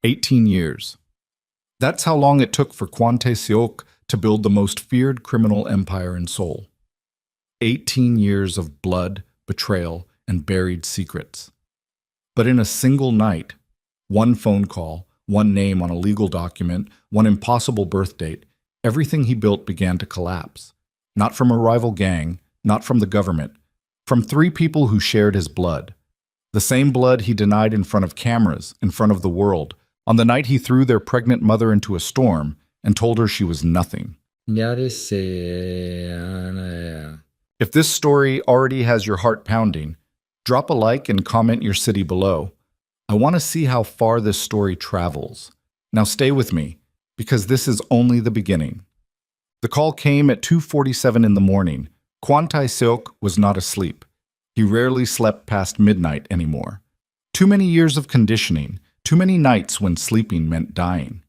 18 years. That's how long it took for Kwon Tae-seok to build the most feared criminal empire in Seoul. 18 years of blood, betrayal, and buried secrets. But in a single night, one phone call, one name on a legal document, one impossible birth date, everything he built began to collapse. Not from a rival gang, not from the government, from three people who shared his blood. The same blood he denied in front of cameras, in front of the world, on the night he threw their pregnant mother into a storm and told her she was nothing. If this story already has your heart pounding, drop a like and comment your city below. I want to see how far this story travels. Now stay with me, because this is only the beginning. The call came at 2:47 in the morning. Kwon Tae-seok was not asleep. He rarely slept past midnight anymore. Too many years of conditioning, too many nights when sleeping meant dying.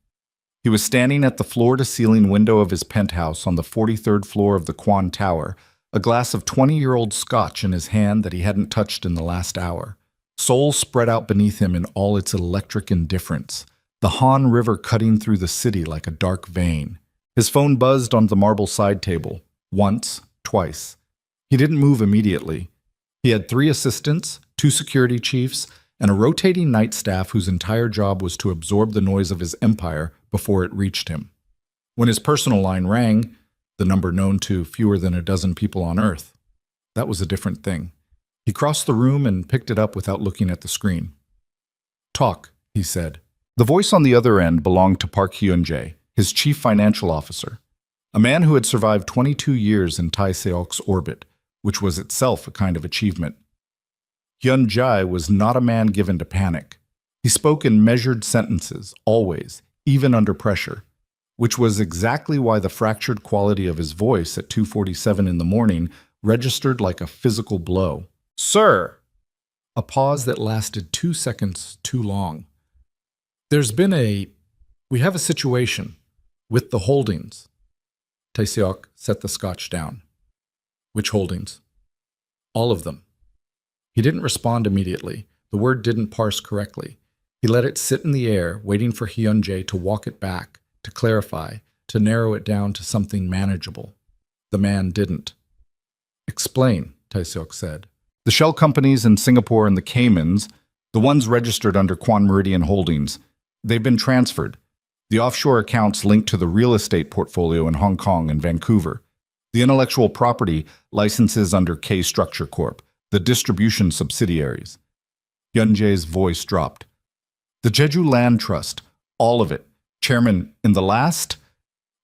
He was standing at the floor-to-ceiling window of his penthouse on the 43rd floor of the Kwon Tower, a glass of 20-year-old scotch in his hand that he hadn't touched in the last hour. Seoul spread out beneath him in all its electric indifference, the Han River cutting through the city like a dark vein. His phone buzzed on the marble side table, once, twice. He didn't move immediately. He had 3 assistants, 2 security chiefs, and a rotating night staff whose entire job was to absorb the noise of his empire before it reached him. When his personal line rang, the number known to fewer than a dozen people on Earth, that was a different thing. He crossed the room and picked it up without looking at the screen. "Talk," he said. The voice on the other end belonged to Park Hyun-jae, his chief financial officer, a man who had survived 22 years in Tae-seok's orbit, which was itself a kind of achievement. Hyun-jae was not a man given to panic. He spoke in measured sentences, always, even under pressure, which was exactly why the fractured quality of his voice at 2:47 in the morning registered like a physical blow. "Sir!" A pause that lasted 2 seconds too long. We have a situation with the holdings." Tae-seok set the scotch down. "Which holdings?" "All of them." He didn't respond immediately. The word didn't parse correctly. He let it sit in the air, waiting for Hyun-jae to walk it back, to clarify, to narrow it down to something manageable. The man didn't. "Explain," Tae-seok said. "The shell companies in Singapore and the Caymans, the ones registered under Quan Meridian Holdings, they've been transferred. The offshore accounts linked to the real estate portfolio in Hong Kong and Vancouver. The intellectual property licenses under K Structure Corp., the distribution subsidiaries." Hyun-jae's voice dropped. "The Jeju Land Trust, all of it. Chairman, in the last,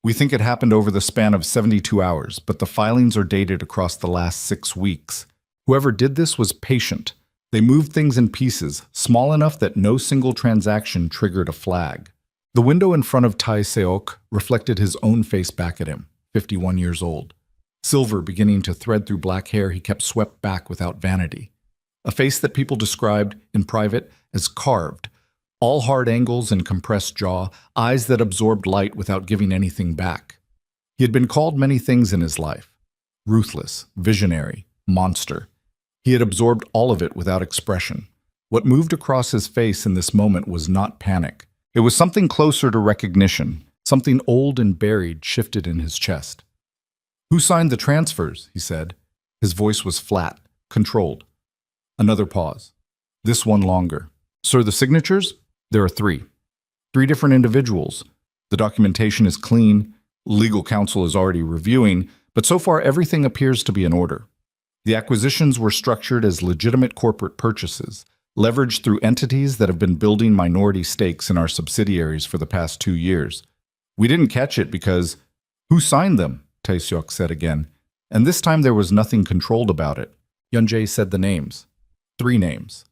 we think it happened over the span of 72 hours, but the filings are dated across the last 6 weeks. Whoever did this was patient. They moved things in pieces, small enough that no single transaction triggered a flag." The window in front of Tae-seok reflected his own face back at him, 51 years old. Silver beginning to thread through black hair he kept swept back without vanity. A face that people described, in private, as carved. All hard angles and compressed jaw, eyes that absorbed light without giving anything back. He had been called many things in his life. Ruthless, visionary, monster. He had absorbed all of it without expression. What moved across his face in this moment was not panic. It was something closer to recognition. Something old and buried shifted in his chest. "Who signed the transfers?" he said. His voice was flat, controlled. Another pause. This one longer. "Sir, the signatures? There are 3. 3 different individuals. The documentation is clean. Legal counsel is already reviewing, but so far everything appears to be in order. The acquisitions were structured as legitimate corporate purchases, leveraged through entities that have been building minority stakes in our subsidiaries for the past 2 years. We didn't catch it because—" "Who signed them?" Tae-seok said again, and this time there was nothing controlled about it. Hyun-jae said the names. 3 names.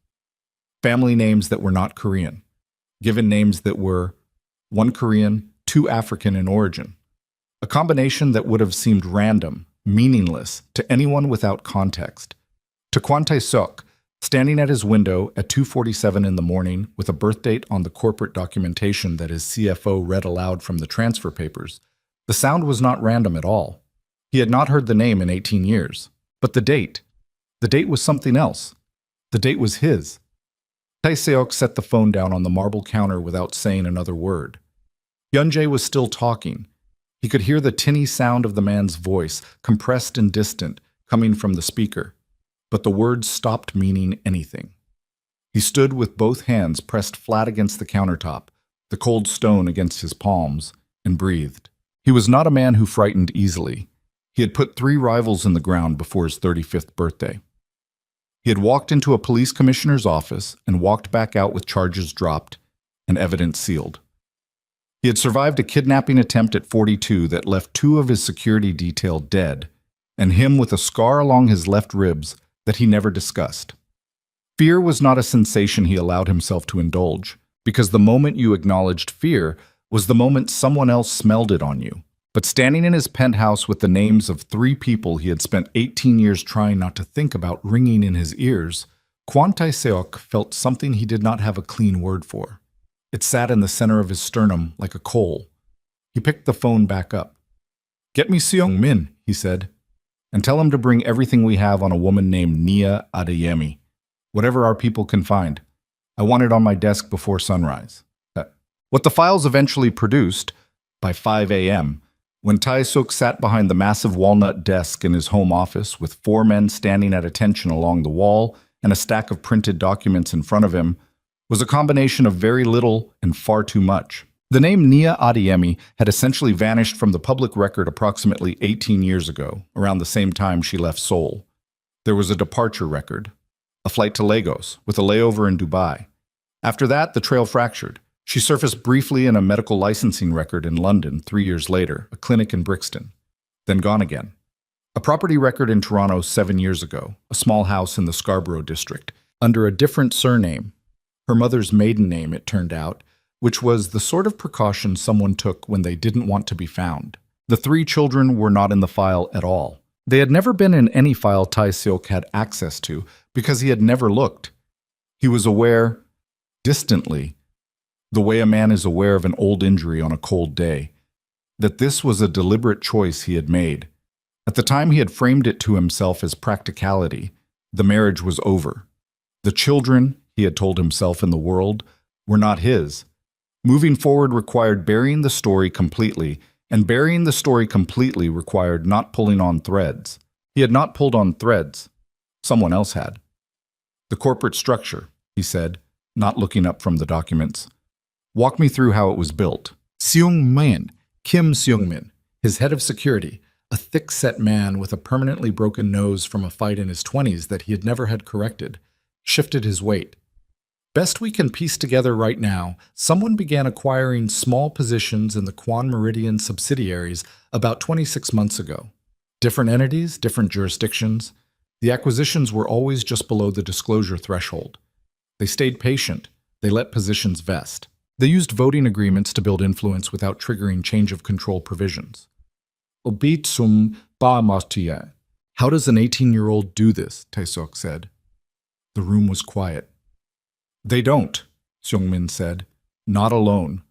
Family names that were not Korean. Given names that were 1 Korean, 2 African in origin. A combination that would have seemed random, meaningless, to anyone without context. To Kwon Tae-seok, standing at his window at 2:47 in the morning with a birth date on the corporate documentation that his CFO read aloud from the transfer papers, the sound was not random at all. He had not heard the name in 18 years. But the date was something else. The date was his. Taeseok set the phone down on the marble counter without saying another word. Hyunjae was still talking. He could hear the tinny sound of the man's voice, compressed and distant, coming from the speaker. But the words stopped meaning anything. He stood with both hands pressed flat against the countertop, the cold stone against his palms, and breathed. He was not a man who frightened easily. He had put 3 rivals in the ground before his 35th birthday. He had walked into a police commissioner's office and walked back out with charges dropped and evidence sealed. He had survived a kidnapping attempt at 42 that left 2 of his security detail dead, and him with a scar along his left ribs that he never discussed. Fear was not a sensation he allowed himself to indulge, because the moment you acknowledged fear was the moment someone else smelled it on you. But standing in his penthouse with the names of 3 people he had spent 18 years trying not to think about ringing in his ears, Kwon Tae-seok felt something he did not have a clean word for. It sat in the center of his sternum like a coal. He picked the phone back up. "Get me Seong-min," he said, "and tell him to bring everything we have on a woman named Nia Adeyemi. Whatever our people can find. I want it on my desk before sunrise." What the files eventually produced, by 5 a.m., when Tae-seok sat behind the massive walnut desk in his home office with 4 men standing at attention along the wall and a stack of printed documents in front of him, was a combination of very little and far too much. The name Nia Adeyemi had essentially vanished from the public record approximately 18 years ago, around the same time she left Seoul. There was a departure record, a flight to Lagos, with a layover in Dubai. After that, the trail fractured. She surfaced briefly in a medical licensing record in London 3 years later, a clinic in Brixton, then gone again. A property record in Toronto 7 years ago, a small house in the Scarborough district, under a different surname, her mother's maiden name, it turned out, which was the sort of precaution someone took when they didn't want to be found. The 3 children were not in the file at all. They had never been in any file Tae-seok had access to because he had never looked. He was aware, distantly, the way a man is aware of an old injury on a cold day, that this was a deliberate choice he had made. At the time he had framed it to himself as practicality. The marriage was over. The children, he had told himself in the world, were not his. Moving forward required burying the story completely, and burying the story completely required not pulling on threads. He had not pulled on threads. Someone else had. "The corporate structure," he said, not looking up from the documents. "Walk me through how it was built." Seong-min, Kim Seong-min, his head of security, a thick-set man with a permanently broken nose from a fight in his 20s that he had never had corrected, shifted his weight. "Best we can piece together right now, someone began acquiring small positions in the Kwon Meridian subsidiaries about 26 months ago. Different entities, different jurisdictions. The acquisitions were always just below the disclosure threshold. They stayed patient. They let positions vest. They used voting agreements to build influence without triggering change of control provisions. Obitsum ba mastiya. How does an 18-year-old do this? Tae-seok said. The room was quiet. They don't, Seong-min said. Not alone.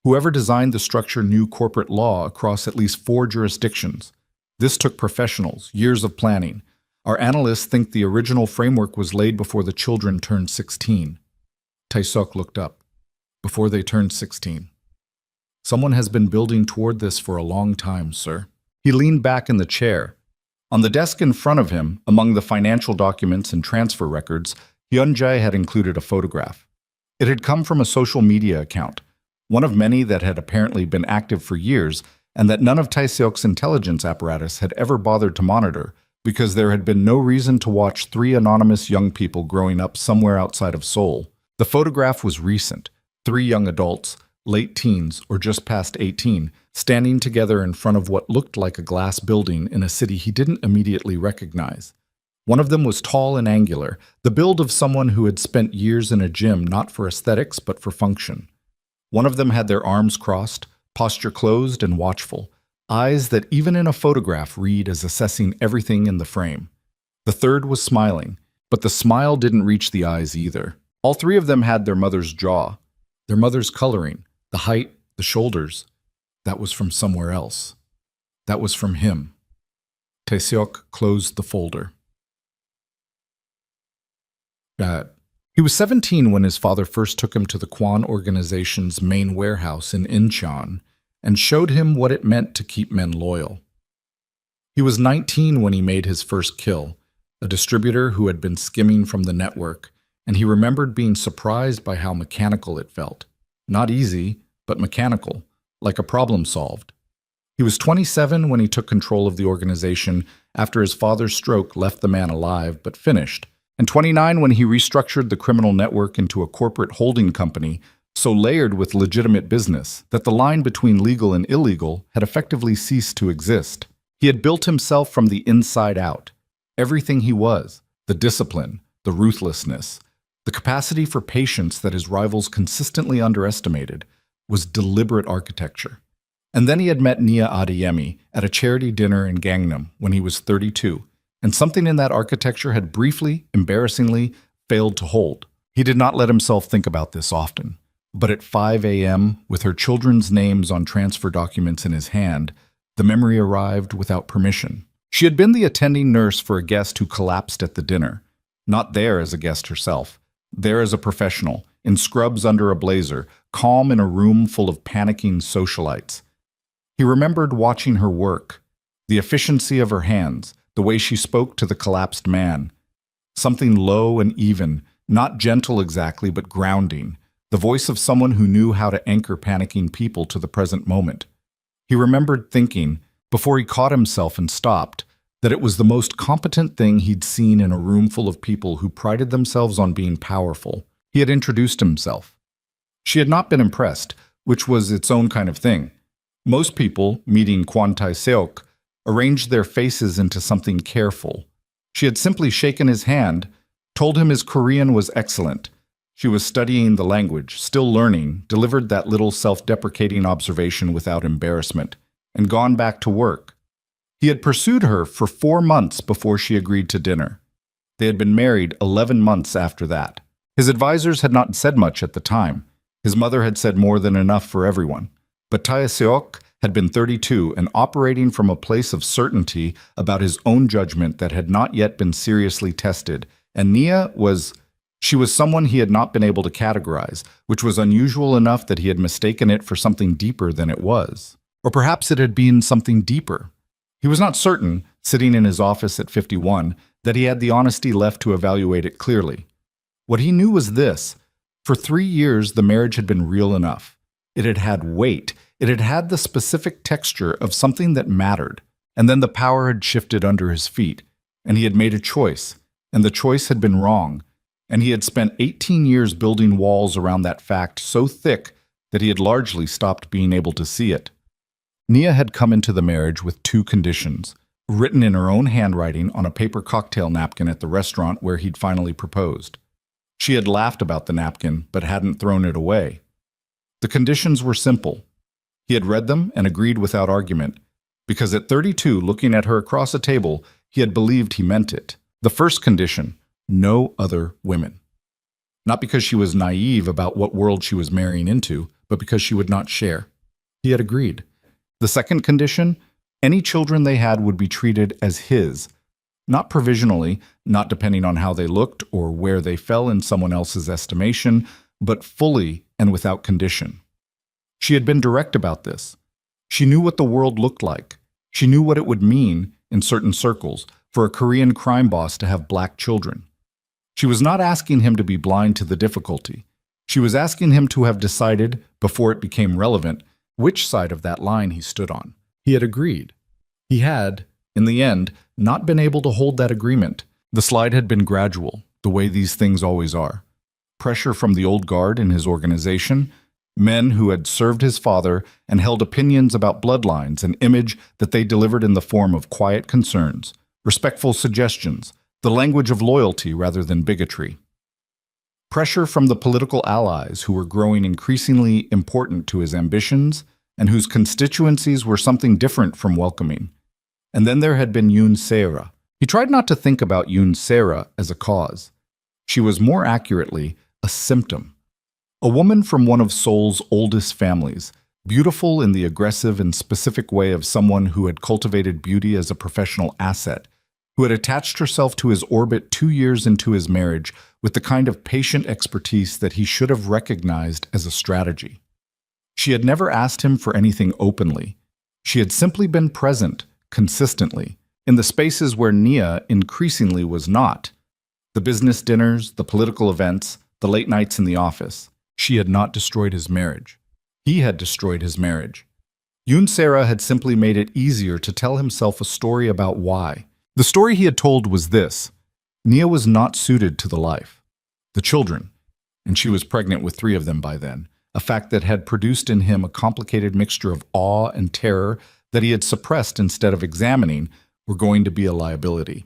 Whoever designed the structure knew corporate law across at least 4 jurisdictions. This took professionals, years of planning. Our analysts think the original framework was laid before the children turned 16. Tae-seok looked up. Before they turned 16. Someone has been building toward this for a long time, sir. He leaned back in the chair. On the desk in front of him, among the financial documents and transfer records, Hyunjae had included a photograph. It had come from a social media account, one of many that had apparently been active for years and that none of Tae-seok's intelligence apparatus had ever bothered to monitor because there had been no reason to watch 3 anonymous young people growing up somewhere outside of Seoul. The photograph was recent. 3 young adults, late teens or just past 18, standing together in front of what looked like a glass building in a city he didn't immediately recognize. One of them was tall and angular, the build of someone who had spent years in a gym not for aesthetics but for function. One of them had their arms crossed, posture closed and watchful, eyes that even in a photograph read as assessing everything in the frame. The third was smiling, but the smile didn't reach the eyes either. All 3 of them had their mother's jaw. Their mother's coloring, the height, the shoulders. That was from somewhere else. That was from him. Tae-seok closed the folder. He was 17 when his father first took him to the Kwan organization's main warehouse in Incheon and showed him what it meant to keep men loyal. He was 19 when he made his first kill, a distributor who had been skimming from the network, and he remembered being surprised by how mechanical it felt. Not easy, but mechanical, like a problem solved. He was 27 when he took control of the organization after his father's stroke left the man alive but finished, and 29 when he restructured the criminal network into a corporate holding company so layered with legitimate business that the line between legal and illegal had effectively ceased to exist. He had built himself from the inside out. Everything he was, the discipline, the ruthlessness, the capacity for patience that his rivals consistently underestimated, was deliberate architecture. And then he had met Nia Adeyemi at a charity dinner in Gangnam when he was 32, and something in that architecture had briefly, embarrassingly, failed to hold. He did not let himself think about this often, but at 5 a.m., with her children's names on transfer documents in his hand, the memory arrived without permission. She had been the attending nurse for a guest who collapsed at the dinner, not there as a guest herself, there as a professional, in scrubs under a blazer, calm in a room full of panicking socialites. He remembered watching her work, the efficiency of her hands, the way she spoke to the collapsed man. Something low and even, not gentle exactly, but grounding, the voice of someone who knew how to anchor panicking people to the present moment. He remembered thinking, before he caught himself and stopped, that it was the most competent thing he'd seen in a room full of people who prided themselves on being powerful. He had introduced himself. She had not been impressed, which was its own kind of thing. Most people, meeting Kwon Tae-seok, arranged their faces into something careful. She had simply shaken his hand, told him his Korean was excellent. She was studying the language, still learning, delivered that little self-deprecating observation without embarrassment, and gone back to work. He had pursued her for 4 months before she agreed to dinner. They had been married 11 months after that. His advisors had not said much at the time. His mother had said more than enough for everyone. But Tae-seok had been 32 and operating from a place of certainty about his own judgment that had not yet been seriously tested. And Nia she was someone he had not been able to categorize, which was unusual enough that he had mistaken it for something deeper than it was. Or perhaps it had been something deeper. He was not certain, sitting in his office at 51, that he had the honesty left to evaluate it clearly. What he knew was this: for 3 years the marriage had been real enough. It had had weight. It had had the specific texture of something that mattered. And then the power had shifted under his feet, and he had made a choice, and the choice had been wrong. And he had spent 18 years building walls around that fact so thick that he had largely stopped being able to see it. Nia had come into the marriage with 2 conditions, written in her own handwriting on a paper cocktail napkin at the restaurant where he'd finally proposed. She had laughed about the napkin, but hadn't thrown it away. The conditions were simple. He had read them and agreed without argument, because at 32, looking at her across a table, he had believed he meant it. The first condition: no other women. Not because she was naive about what world she was marrying into, but because she would not share. He had agreed. The second condition: any children they had would be treated as his, not provisionally, not depending on how they looked or where they fell in someone else's estimation, but fully and without condition. She had been direct about this. She knew what the world looked like. She knew what it would mean, in certain circles, for a Korean crime boss to have black children. She was not asking him to be blind to the difficulty. She was asking him to have decided, before it became relevant, which side of that line he stood on. He had agreed. He had, in the end, not been able to hold that agreement. The slide had been gradual, the way these things always are. Pressure from the old guard in his organization, men who had served his father and held opinions about bloodlines, an image that they delivered in the form of quiet concerns, respectful suggestions, the language of loyalty rather than bigotry. Pressure from the political allies who were growing increasingly important to his ambitions and whose constituencies were something different from welcoming. And then there had been Yoon Se-ra. He tried not to think about Yoon Se-ra as a cause. She was more accurately a symptom. A woman from one of Seoul's oldest families, beautiful in the aggressive and specific way of someone who had cultivated beauty as a professional asset, who had attached herself to his orbit 2 years into his marriage with the kind of patient expertise that he should have recognized as a strategy. She had never asked him for anything openly. She had simply been present, consistently, in the spaces where Nia increasingly was not. The business dinners, the political events, the late nights in the office. She had not destroyed his marriage. He had destroyed his marriage. Yunsera had simply made it easier to tell himself a story about why. The story he had told was this: Nia was not suited to the life. The children, and she was pregnant with 3 of them by then, a fact that had produced in him a complicated mixture of awe and terror that he had suppressed instead of examining, were going to be a liability.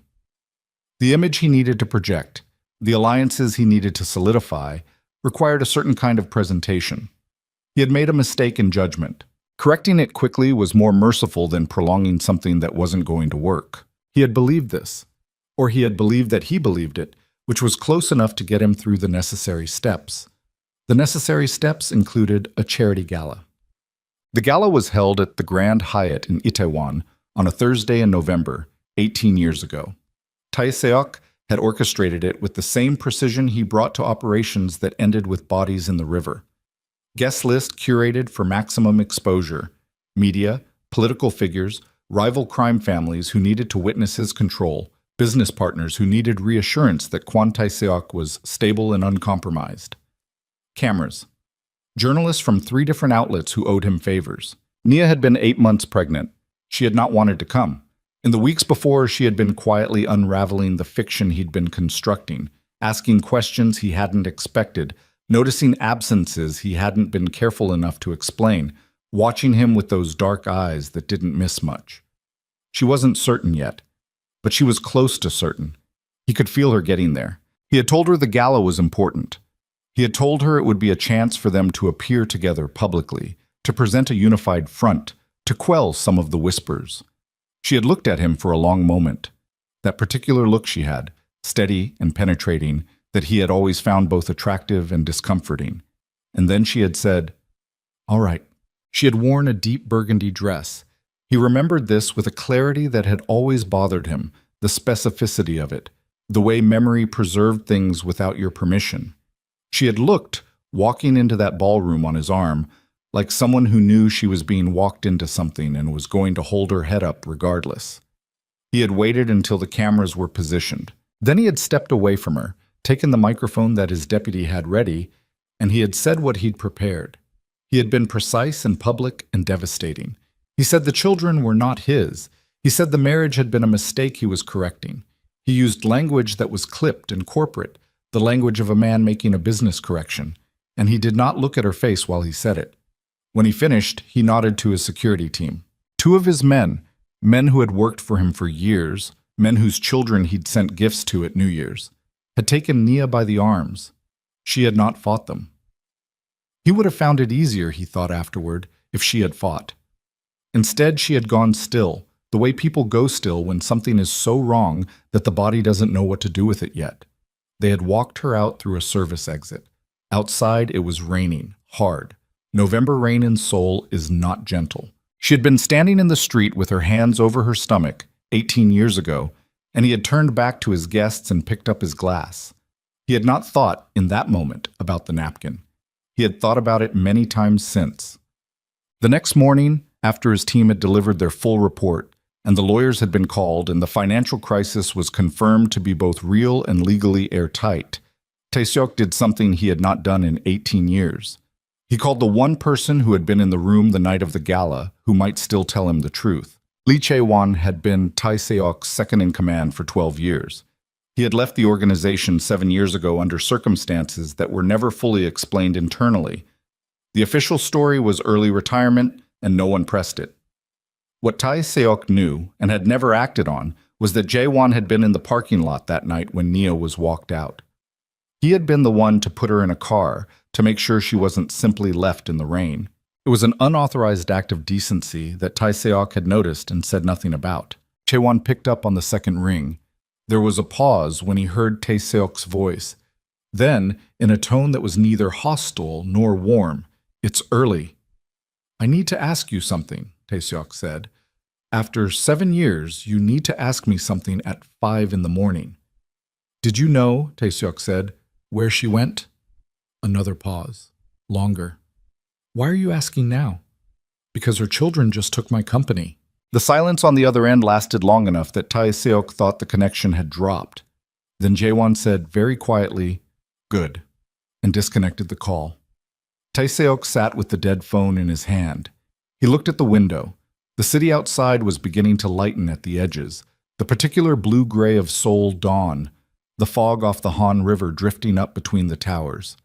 The image he needed to project, the alliances he needed to solidify, required a certain kind of presentation. He had made a mistake in judgment. Correcting it quickly was more merciful than prolonging something that wasn't going to work. He had believed this, or he had believed that he believed it, which was close enough to get him through the necessary steps. The necessary steps included a charity gala. The gala was held at the Grand Hyatt in Itaewon on a Thursday in November, 18 years ago. Tae-seok had orchestrated it with the same precision he brought to operations that ended with bodies in the river. Guest list curated for maximum exposure. Media, political figures, rival crime families who needed to witness his control, business partners who needed reassurance that Kwon Tae-seok was stable and uncompromised. Cameras. Journalists from 3 different outlets who owed him favors. Nia had been 8 months pregnant. She had not wanted to come. In the weeks before, she had been quietly unraveling the fiction he'd been constructing, asking questions he hadn't expected, noticing absences he hadn't been careful enough to explain, watching him with those dark eyes that didn't miss much. She wasn't certain yet, but she was close to certain. He could feel her getting there. He had told her the gala was important. He had told her it would be a chance for them to appear together publicly, to present a unified front, to quell some of the whispers. She had looked at him for a long moment. That particular look she had, steady and penetrating, that he had always found both attractive and discomforting. And then she had said, "All right." She had worn a deep burgundy dress. He remembered this with a clarity that had always bothered him, the specificity of it, the way memory preserved things without your permission. She had looked, walking into that ballroom on his arm, like someone who knew she was being walked into something and was going to hold her head up regardless. He had waited until the cameras were positioned. Then he had stepped away from her, taken the microphone that his deputy had ready, and he had said what he'd prepared. He had been precise and public and devastating. He said the children were not his. He said the marriage had been a mistake he was correcting. He used language that was clipped and corporate, the language of a man making a business correction, and he did not look at her face while he said it. When he finished, he nodded to his security team. 2 of his men who had worked for him for years, men whose children he'd sent gifts to at New Year's, had taken Nia by the arms. She had not fought them. He would have found it easier, he thought afterward, if she had fought. Instead, she had gone still, the way people go still when something is so wrong that the body doesn't know what to do with it yet. They had walked her out through a service exit. Outside, it was raining, hard. November rain in Seoul is not gentle. She had been standing in the street with her hands over her stomach 18 years ago, and he had turned back to his guests and picked up his glass. He had not thought, in that moment, about the napkin. He had thought about it many times since. The next morning, after his team had delivered their full report, and the lawyers had been called, and the financial crisis was confirmed to be both real and legally airtight, Tae-seok did something he had not done in 18 years. He called the one person who had been in the room the night of the gala who might still tell him the truth. Lee Chae-won had been Tae-seok's second-in-command for 12 years. He had left the organization 7 years ago under circumstances that were never fully explained internally. The official story was early retirement, and no one pressed it. What Tae-seok knew, and had never acted on, was that Jae-won had been in the parking lot that night when Nia was walked out. He had been the one to put her in a car, to make sure she wasn't simply left in the rain. It was an unauthorized act of decency that Tae-seok had noticed and said nothing about. Chae-won picked up on the second ring. There was a pause when he heard Tae-seok's voice. Then, in a tone that was neither hostile nor warm, "It's early." "I need to ask you something," Tae-seok said. "After 7 years, you need to ask me something at 5 in the morning." "Did you know," Tae-seok said, Where she went? Another pause. Longer. Why are you asking now? Because her children just took my company. The silence on the other end lasted long enough that Tae-seok thought the connection had dropped. Then Jaewon said very quietly, "Good," and disconnected the call. Tae-seok sat with the dead phone in his hand. He looked at the window. The city outside was beginning to lighten at the edges, the particular blue-gray of Seoul dawn, the fog off the Han River drifting up between the towers.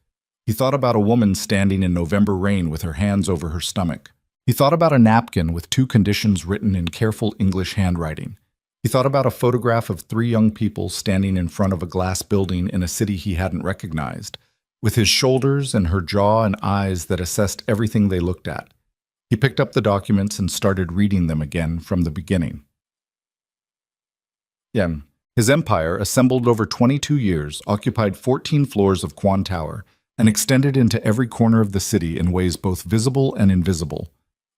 He thought about a woman standing in November rain with her hands over her stomach. He thought about a napkin with 2 conditions written in careful English handwriting. He thought about a photograph of 3 young people standing in front of a glass building in a city he hadn't recognized, with his shoulders and her jaw and eyes that assessed everything they looked at. He picked up the documents and started reading them again from the beginning. His empire, assembled over 22 years, occupied 14 floors of Kwan Tower and extended into every corner of the city in ways both visible and invisible.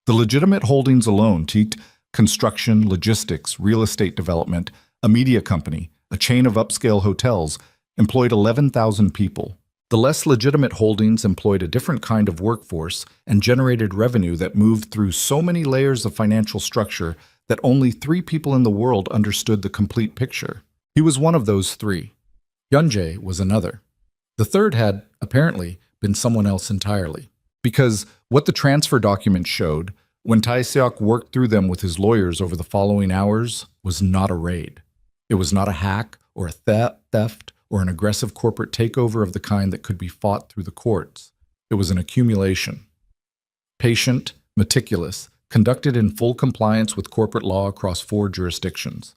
The legitimate holdings alone teat construction, logistics, real estate development, a media company, a chain of upscale hotels, employed 11,000 people. The less legitimate holdings employed a different kind of workforce and generated revenue that moved through so many layers of financial structure that only 3 people in the world understood the complete picture. He was one of those 3. Hyunjae was another. The third had, apparently, been someone else entirely. Because what the transfer document showed, when Tae-seok worked through them with his lawyers over the following hours, was not a raid. It was not a hack or a theft or an aggressive corporate takeover of the kind that could be fought through the courts. It was an accumulation. Patient, meticulous, conducted in full compliance with corporate law across 4 jurisdictions.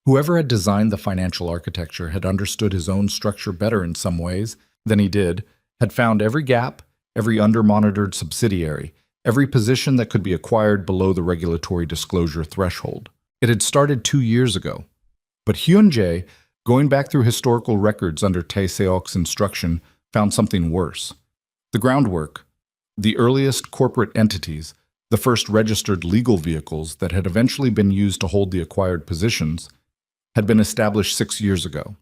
Whoever had designed the financial architecture had understood his own structure better in some ways than he did, had found every gap, every under-monitored subsidiary, every position that could be acquired below the regulatory disclosure threshold. It had started 2 years ago. But Hyunjae, going back through historical records under Tae-seok's instruction, found something worse. The groundwork, the earliest corporate entities, the first registered legal vehicles that had eventually been used to hold the acquired positions, had been established 6 years ago.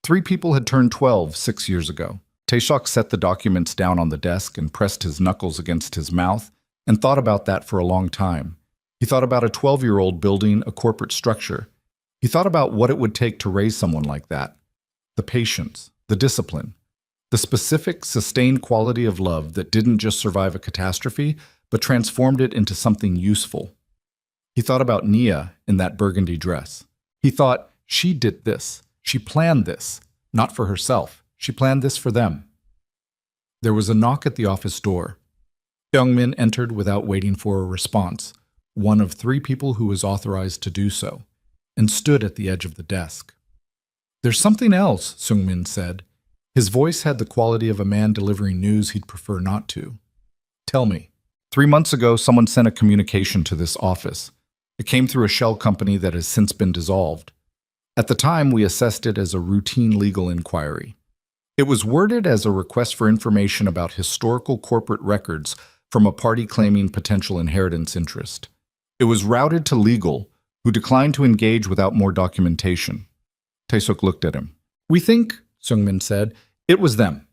3 people had turned 12 6 years ago. Tae-seok set the documents down on the desk and pressed his knuckles against his mouth and thought about that for a long time. He thought about a 12-year-old building a corporate structure. He thought about what it would take to raise someone like that. The patience, the discipline, the specific, sustained quality of love that didn't just survive a catastrophe, but transformed it into something useful. He thought about Nia in that burgundy dress. He thought, she did this. She planned this. Not for herself. She planned this for them. There was a knock at the office door. Youngmin entered without waiting for a response, one of 3 people who was authorized to do so, and stood at the edge of the desk. "There's something else," Seungmin said. His voice had the quality of a man delivering news he'd prefer not to. "Tell me." 3 months ago, someone sent a communication to this office. It came through a shell company that has since been dissolved. At the time, we assessed it as a routine legal inquiry. It was worded as a request for information about historical corporate records from a party claiming potential inheritance interest. It was routed to legal, who declined to engage without more documentation. Tae-seok looked at him. "We think," Seungmin said, "it was them.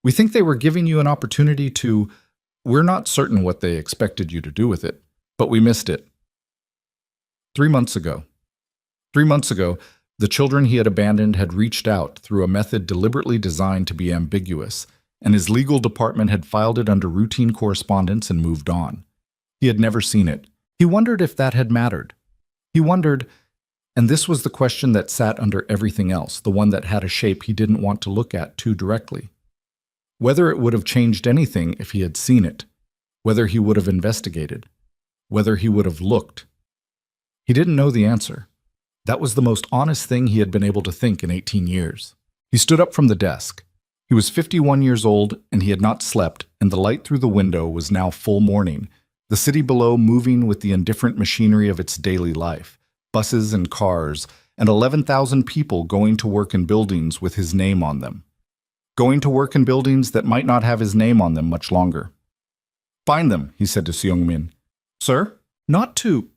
We think they were giving you an opportunity to... We're not certain what they expected you to do with it, but we missed it." 3 months ago. 3 months ago, the children he had abandoned had reached out through a method deliberately designed to be ambiguous, and his legal department had filed it under routine correspondence and moved on. He had never seen it. He wondered if that had mattered. He wondered, and this was the question that sat under everything else, the one that had a shape he didn't want to look at too directly. Whether it would have changed anything if he had seen it, whether he would have investigated, whether he would have looked. He didn't know the answer. That was the most honest thing he had been able to think in 18 years. He stood up from the desk. He was 51 years old, and he had not slept, and the light through the window was now full morning, the city below moving with the indifferent machinery of its daily life, buses and cars, and 11,000 people going to work in buildings with his name on them. Going to work in buildings that might not have his name on them much longer. "Find them," he said to Seungmin. "Sir? Not to..."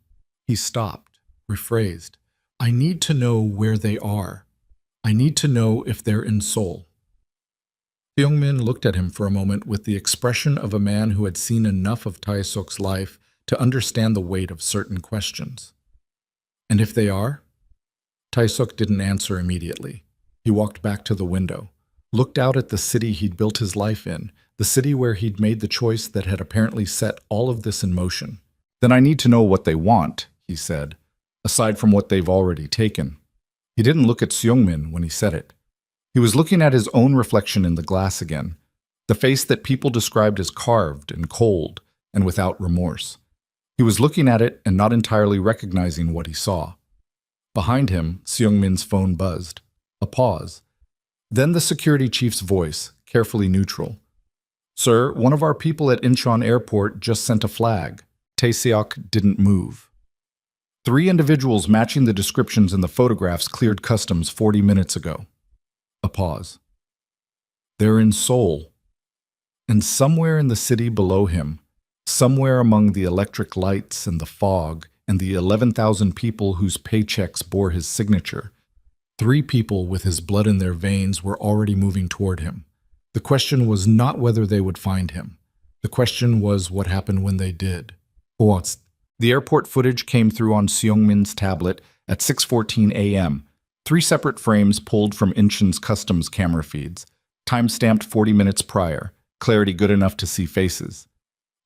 He stopped, rephrased. "I need to know where they are. I need to know if they're in Seoul." Byung-min looked at him for a moment with the expression of a man who had seen enough of Tae-suk's life to understand the weight of certain questions. And if they are? Tae-suk didn't answer immediately. He walked back to the window, looked out at the city he'd built his life in, the city where he'd made the choice that had apparently set all of this in motion. Then I need to know what they want, he said, aside from what they've already taken. He didn't look at Seung-min when he said it. He was looking at his own reflection in the glass again, the face that people described as carved and cold and without remorse. He was looking at it and not entirely recognizing what he saw. Behind him, Seung-min's phone buzzed. A pause. Then the security chief's voice, carefully neutral. Sir, one of our people at Incheon Airport just sent a flag. Tae-seok didn't move. 3 individuals matching the descriptions in the photographs cleared customs 40 minutes ago. A pause. They're in Seoul. And somewhere in the city below him, somewhere among the electric lights and the fog and the 11,000 people whose paychecks bore his signature, 3 people with his blood in their veins were already moving toward him. The question was not whether they would find him. The question was what happened when they did. The airport footage came through on Seung-min's tablet at 6:14 a.m., 3 separate frames pulled from Incheon's customs camera feeds, time-stamped 40 minutes prior, clarity good enough to see faces.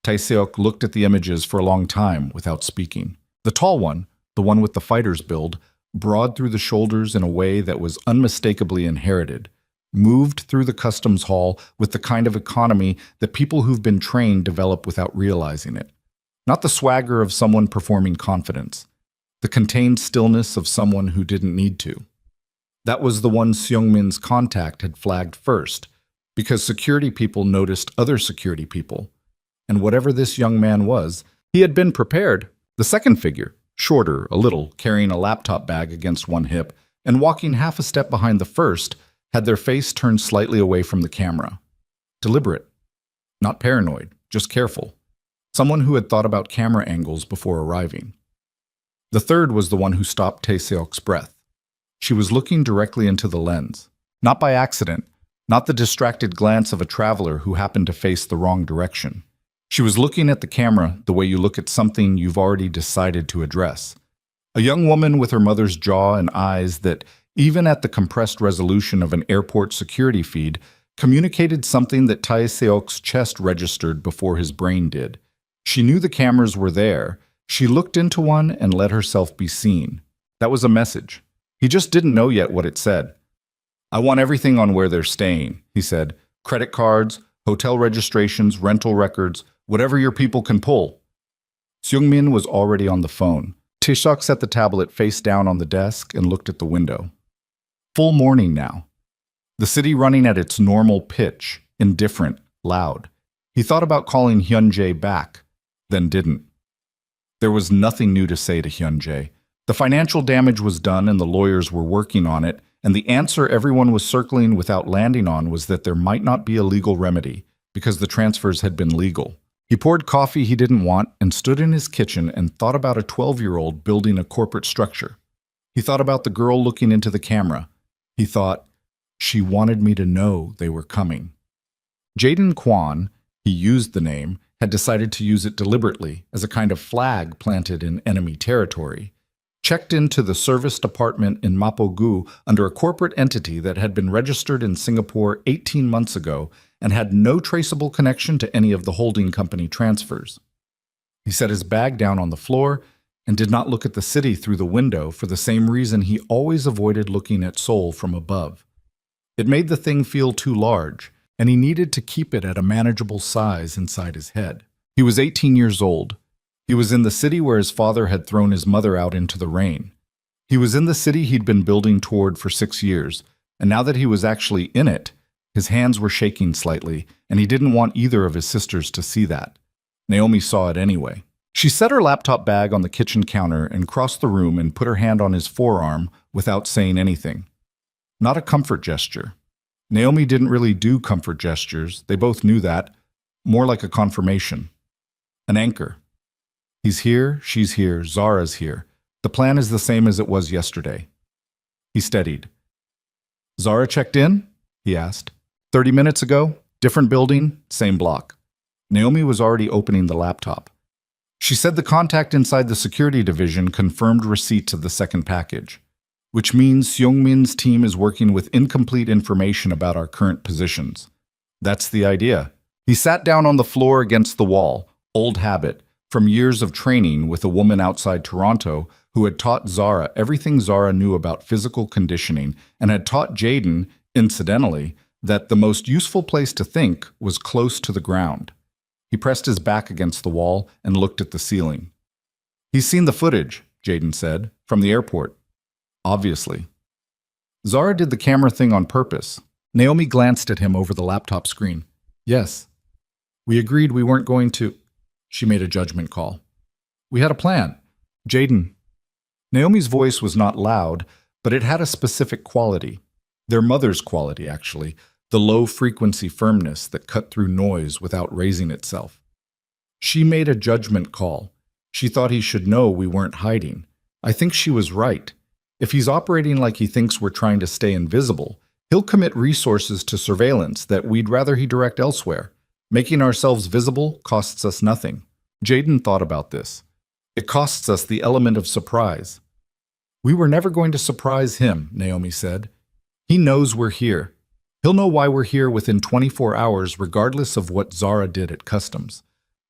Tae-seok looked at the images for a long time without speaking. The tall one, the one with the fighter's build, broad through the shoulders in a way that was unmistakably inherited, moved through the customs hall with the kind of economy that people who've been trained develop without realizing it. Not the swagger of someone performing confidence, the contained stillness of someone who didn't need to. That was the one Seung-min's contact had flagged first, because security people noticed other security people. And whatever this young man was, he had been prepared. The second figure, shorter, a little, carrying a laptop bag against one hip, and walking half a step behind the first, had their face turned slightly away from the camera. Deliberate. Not paranoid, just careful. Someone who had thought about camera angles before arriving. The third was the one who stopped Tae-seok's breath. She was looking directly into the lens. Not by accident, not the distracted glance of a traveler who happened to face the wrong direction. She was looking at the camera the way you look at something you've already decided to address. A young woman with her mother's jaw and eyes that, even at the compressed resolution of an airport security feed, communicated something that Tae-seok's chest registered before his brain did. She knew the cameras were there. She looked into one and let herself be seen. That was a message. He just didn't know yet what it said. I want everything on where they're staying, he said. Credit cards, hotel registrations, rental records, whatever your people can pull. Seung-min was already on the phone. Tae-seok set the tablet face down on the desk and looked at the window. Full morning now. The city running at its normal pitch, indifferent, loud. He thought about calling Hyun-jae back, then didn't. There was nothing new to say to Hyun-jae. The financial damage was done and the lawyers were working on it, and the answer everyone was circling without landing on was that there might not be a legal remedy, because the transfers had been legal. He poured coffee he didn't want and stood in his kitchen and thought about a 12-year-old building a corporate structure. He thought about the girl looking into the camera. He thought, she wanted me to know they were coming. Jaden Kwan, he used the name, had decided to use it deliberately as a kind of flag planted in enemy territory. Checked into the service department in Mapogu under a corporate entity that had been registered in Singapore 18 months ago and had no traceable connection to any of the holding company transfers. He set his bag down on the floor and did not look at the city through the window for the same reason he always avoided looking at Seoul from above. It made the thing feel too large, and he needed to keep it at a manageable size inside his head. He was 18 years old. He was in the city where his father had thrown his mother out into the rain. He was in the city he'd been building toward for 6 years, and now that he was actually in it, his hands were shaking slightly, and he didn't want either of his sisters to see that. Naomi saw it anyway. She set her laptop bag on the kitchen counter and crossed the room and put her hand on his forearm without saying anything. Not a comfort gesture. Naomi didn't really do comfort gestures, they both knew that. More like a confirmation. An anchor. He's here, she's here, Zara's here. The plan is the same as it was yesterday. He steadied. Zara checked in? He asked. 30 minutes ago, different building, same block. Naomi was already opening the laptop. She said the contact inside the security division confirmed receipt of the second package, which means Seungmin's team is working with incomplete information about our current positions. That's the idea. He sat down on the floor against the wall, old habit, from years of training with a woman outside Toronto who had taught Zara everything Zara knew about physical conditioning and had taught Jaden, incidentally, that the most useful place to think was close to the ground. He pressed his back against the wall and looked at the ceiling. He's seen the footage, Jaden said, from the airport. Obviously. Zara did the camera thing on purpose. Naomi glanced at him over the laptop screen. Yes. We agreed we weren't going to. She made a judgment call. We had a plan. Jaden. Naomi's voice was not loud, but it had a specific quality. Their mother's quality, actually. The low-frequency firmness that cut through noise without raising itself. She made a judgment call. She thought he should know we weren't hiding. I think she was right. If he's operating like he thinks we're trying to stay invisible, he'll commit resources to surveillance that we'd rather he direct elsewhere. Making ourselves visible costs us nothing. Jaden thought about this. It costs us the element of surprise. We were never going to surprise him, Naomi said. He knows we're here. He'll know why we're here within 24 hours regardless of what Zara did at customs.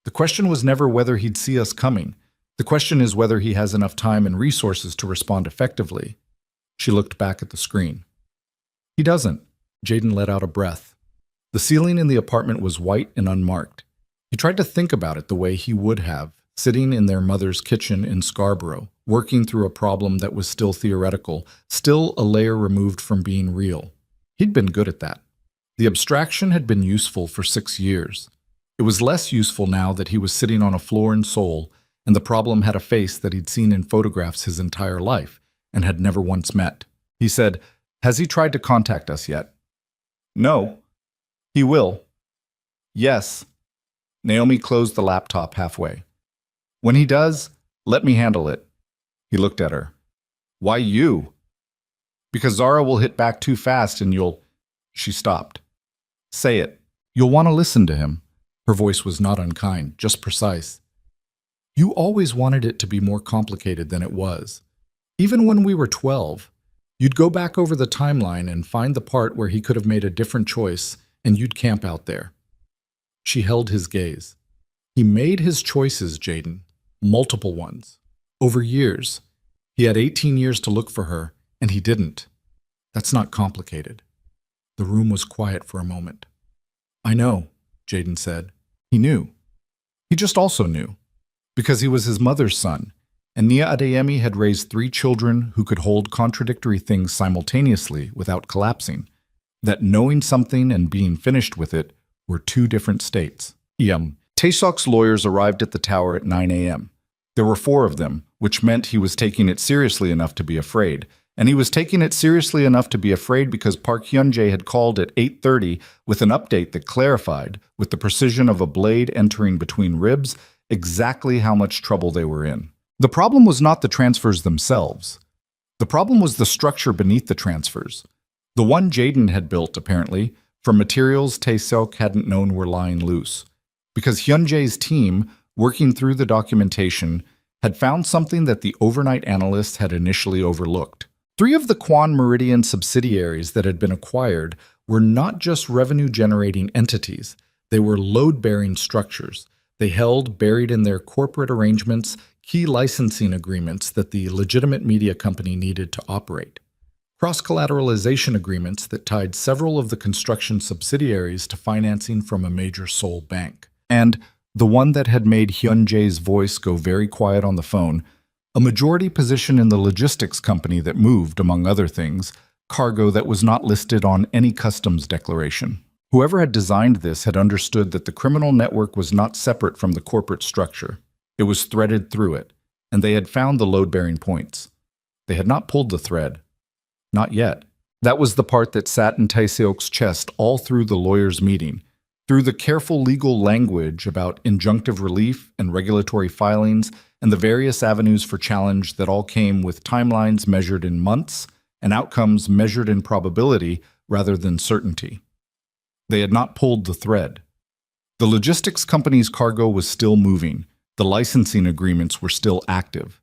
The question was never whether he'd see us coming. The question is whether he has enough time and resources to respond effectively. She looked back at the screen. He doesn't. Jaden let out a breath. The ceiling in the apartment was white and unmarked. He tried to think about it the way he would have, sitting in their mother's kitchen in Scarborough, working through a problem that was still theoretical, still a layer removed from being real. He'd been good at that. The abstraction had been useful for 6 years. It was less useful now that he was sitting on a floor in Seoul, and the problem had a face that he'd seen in photographs his entire life and had never once met. He said, "Has he tried to contact us yet?" "No." "He will." "Yes." Naomi closed the laptop halfway. "When he does, let me handle it." He looked at her. "Why you?" "Because Zara will hit back too fast and you'll—" She stopped. "Say it. You'll want to listen to him." Her voice was not unkind, just precise. "You always wanted it to be more complicated than it was. Even when we were 12, you'd go back over the timeline and find the part where he could have made a different choice, and you'd camp out there." She held his gaze. "He made his choices, Jaden. Multiple ones. Over years. He had 18 years to look for her, and he didn't. That's not complicated." The room was quiet for a moment. "I know," Jaden said. He knew. He just also knew. Because he was his mother's son, and Nia Adeyemi had raised 3 children who could hold contradictory things simultaneously without collapsing, that knowing something and being finished with it were 2 different states. Taesok's lawyers arrived at the tower at 9 a.m. There were 4 of them, which meant he was taking it seriously enough to be afraid. And he was taking it seriously enough to be afraid because Park Hyun-jae had called at 8:30 with an update that clarified, with the precision of a blade entering between ribs, exactly how much trouble they were in. The problem was not the transfers themselves. The problem was the structure beneath the transfers. The one Jaden had built, apparently, from materials Taesok hadn't known were lying loose. Because Hyun-jae's team, working through the documentation, had found something that the overnight analysts had initially overlooked. 3 of the Kwan Meridian subsidiaries that had been acquired were not just revenue-generating entities, they were load-bearing structures. They held, buried in their corporate arrangements, key licensing agreements that the legitimate media company needed to operate. Cross-collateralization agreements that tied several of the construction subsidiaries to financing from a major Seoul bank. And the one that had made Hyun-jae's voice go very quiet on the phone, a majority position in the logistics company that moved, among other things, cargo that was not listed on any customs declaration. Whoever had designed this had understood that the criminal network was not separate from the corporate structure. It was threaded through it, and they had found the load-bearing points. They had not pulled the thread. Not yet. That was the part that sat in Taeseok's chest all through the lawyers' meeting, through the careful legal language about injunctive relief and regulatory filings and the various avenues for challenge that all came with timelines measured in months and outcomes measured in probability rather than certainty. They had not pulled the thread. The logistics company's cargo was still moving. The licensing agreements were still active.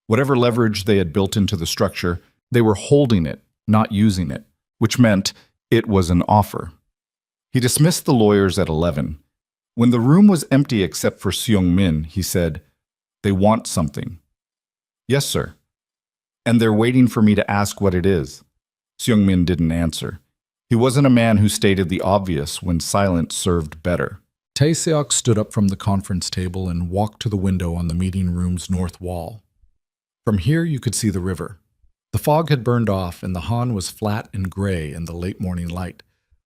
Whatever leverage they had built into the structure, they were holding it, not using it, which meant it was an offer. He dismissed the lawyers at 11. When the room was empty except for Seung-min, he said, "They want something." "Yes, sir." "And they're waiting for me to ask what it is." Seung-min didn't answer. He wasn't a man who stated the obvious when silence served better. Tae-seok stood up from the conference table and walked to the window on the meeting room's north wall. From here you could see the river. The fog had burned off and the Han was flat and gray in the late morning light,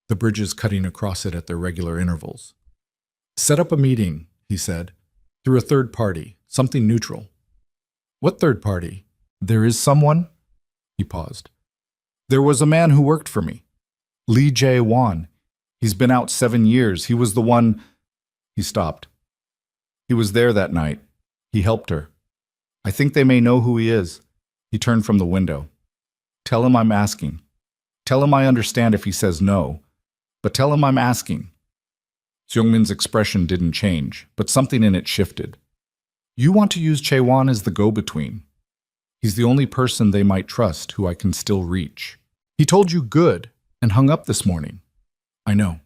the bridges cutting across it at their regular intervals. "Set up a meeting," he said, "through a third party, something neutral." "What third party? There is someone?" He paused. "There was a man who worked for me. Lee Jae-won. He's been out 7 years. He was the one—" He stopped. "He was there that night. He helped her. I think they may know who he is." He turned from the window. "Tell him I'm asking. Tell him I understand if he says no. But tell him I'm asking." Seung-min's expression didn't change, but something in it shifted. "You want to use Chae-won as the go-between. He's the only person they might trust who I can still reach. He told you good and hung up this morning." "I know."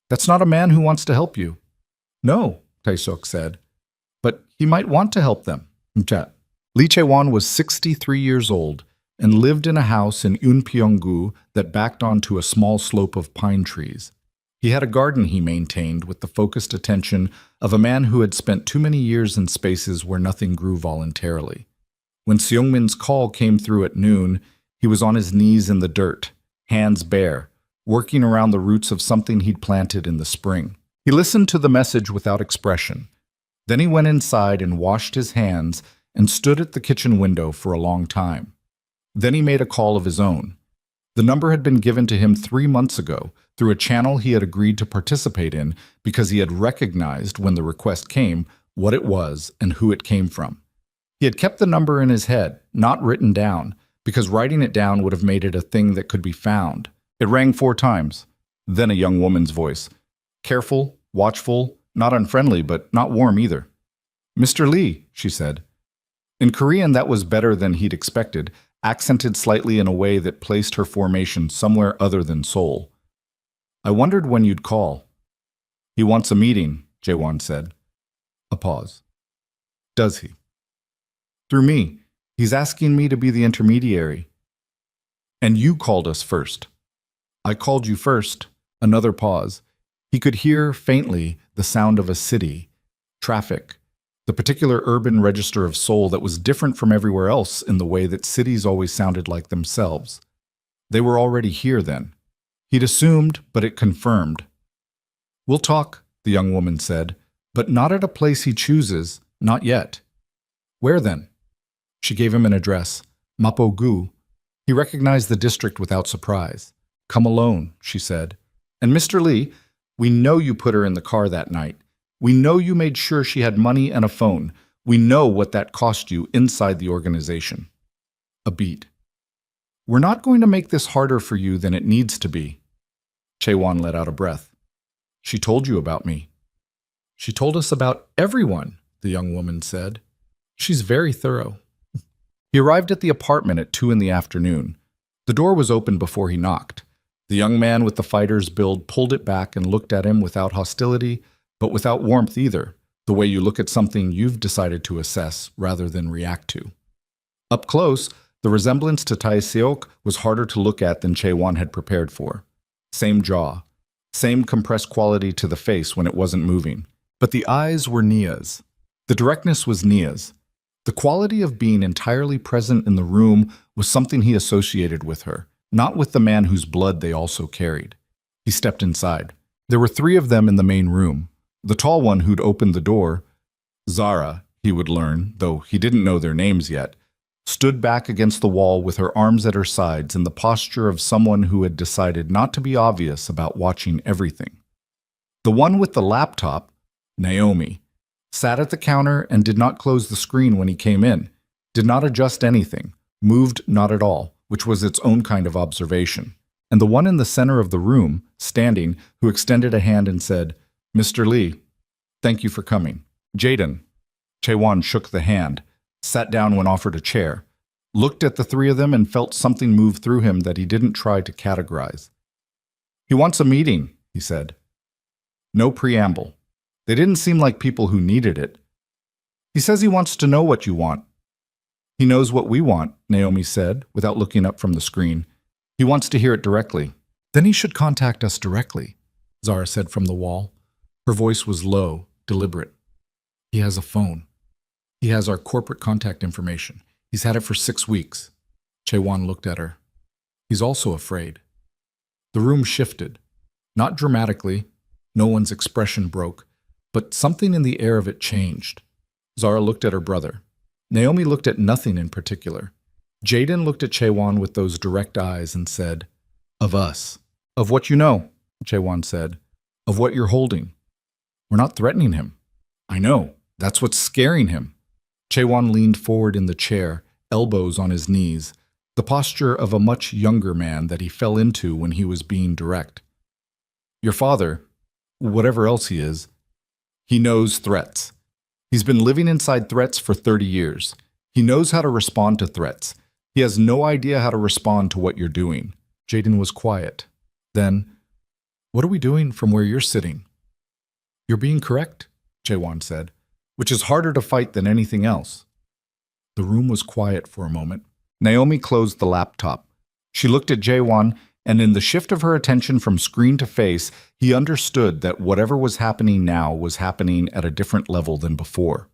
"That's not a man who wants to help you." "No," Tae-seok said. "But he might want to help them." Lee Chae-won was 63 years old and lived in a house in Eunpyeong-gu that backed onto a small slope of pine trees. He had a garden he maintained with the focused attention of a man who had spent too many years in spaces where nothing grew voluntarily. When Seung-min's call came through at noon, he was on his knees in the dirt, hands bare, working around the roots of something he'd planted in the spring. He listened to the message without expression. Then he went inside and washed his hands and stood at the kitchen window for a long time. Then he made a call of his own. The number had been given to him 3 months ago through a channel he had agreed to participate in because he had recognized when the request came what it was and who it came from. He had kept the number in his head, not written down, because writing it down would have made it a thing that could be found. It rang 4 times. Then a young woman's voice. Careful, watchful, not unfriendly, but not warm either. "Mr. Lee," she said. In Korean, that was better than he'd expected, accented slightly in a way that placed her formation somewhere other than Seoul. "I wondered when you'd call." "He wants a meeting," Jae-won said. A pause. "Does he?" "Through me. He's asking me to be the intermediary." "And you called us first." "I called you first." Another pause. He could hear, faintly, the sound of a city, traffic, the particular urban register of Seoul that was different from everywhere else in the way that cities always sounded like themselves. They were already here then. He'd assumed, but it confirmed. "We'll talk," the young woman said, "but not at a place he chooses, not yet." "Where then?" She gave him an address, Mapo-gu. He recognized the district without surprise. "Come alone," she said. "And Mr. Lee, we know you put her in the car that night. We know you made sure she had money and a phone. We know what that cost you inside the organization." A beat. "We're not going to make this harder for you than it needs to be." Chae-won let out a breath. "She told you about me." "She told us about everyone," the young woman said. "She's very thorough." He arrived at the apartment at 2 in the afternoon. The door was open before he knocked. The young man with the fighter's build pulled it back and looked at him without hostility, but without warmth either, the way you look at something you've decided to assess rather than react to. Up close, the resemblance to Tae-seok was harder to look at than Chae-won had prepared for. Same jaw, same compressed quality to the face when it wasn't moving. But the eyes were Nia's. The directness was Nia's. The quality of being entirely present in the room was something he associated with her, not with the man whose blood they also carried. He stepped inside. There were 3 of them in the main room. The tall one who'd opened the door, Zara, he would learn, though he didn't know their names yet, stood back against the wall with her arms at her sides in the posture of someone who had decided not to be obvious about watching everything. The one with the laptop, Naomi, sat at the counter and did not close the screen when he came in, did not adjust anything, moved not at all, which was its own kind of observation. and the one in the center of the room, standing, who extended a hand and said, "Mr. Lee, thank you for coming." "Jaden." Chaewon shook the hand, sat down when offered a chair, looked at the three of them and felt something move through him that he didn't try to categorize. "He wants a meeting," he said. No preamble. They didn't seem like people who needed it. "He says he wants to know what you want." "He knows what we want," Naomi said, without looking up from the screen. "He wants to hear it directly." "Then he should contact us directly," Zara said from the wall. Her voice was low, deliberate. "He has a phone. He has our corporate contact information. He's had it for 6 weeks. Chaewon looked at her. "He's also afraid." The room shifted. Not dramatically. No one's expression broke. But something in the air of it changed. Zara looked at her brother. Naomi looked at nothing in particular. Jaden looked at Chaewon with those direct eyes and said, "Of us." "Of what you know," Chaewon said. "Of what you're holding. We're not threatening him." "I know. That's what's scaring him." Chaewon leaned forward in the chair, elbows on his knees, the posture of a much younger man that he fell into when he was being direct. "Your father, whatever else he is, he knows threats. He's been living inside threats for 30 years. He knows how to respond to threats. He has no idea how to respond to what you're doing." Jaden was quiet. Then, "What are we doing from where you're sitting?" "You're being correct," Chaewon said, "which is harder to fight than anything else." The room was quiet for a moment. Naomi closed the laptop. She looked at Jaewon, and in the shift of her attention from screen to face, he understood that whatever was happening now was happening at a different level than before.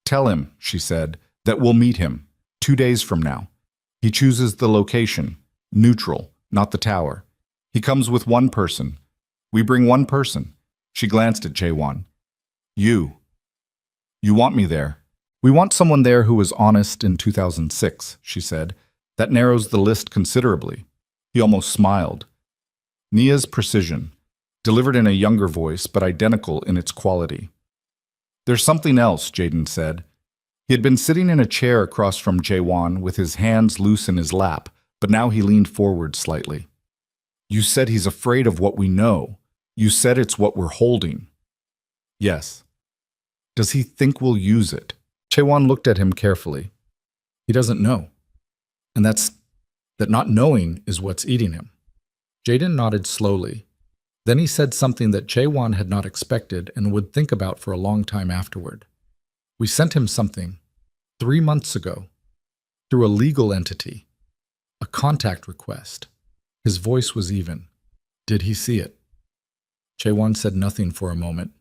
"Tell him," she said, "that we'll meet him 2 days from now. He chooses the location, neutral, not the tower. He comes with one person. We bring one person." She glanced at Jaewon. You want me there." "We want someone there who was honest in 2006, she said. "That narrows the list considerably." He almost smiled. Nia's precision, delivered in a younger voice but identical in its quality. "There's something else," Jaden said. He had been sitting in a chair across from Jaewon with his hands loose in his lap, but now he leaned forward slightly. "You said he's afraid of what we know. You said it's what we're holding." "Yes." "Does he think we'll use it?" Chaewon looked at him carefully. "He doesn't know. And that not knowing is what's eating him." Jaden nodded slowly. Then he said something that Chaewon had not expected and would think about for a long time afterward. "We sent him something 3 months ago, through a legal entity, a contact request." His voice was even. "Did he see it?" Chaewon said nothing for a moment.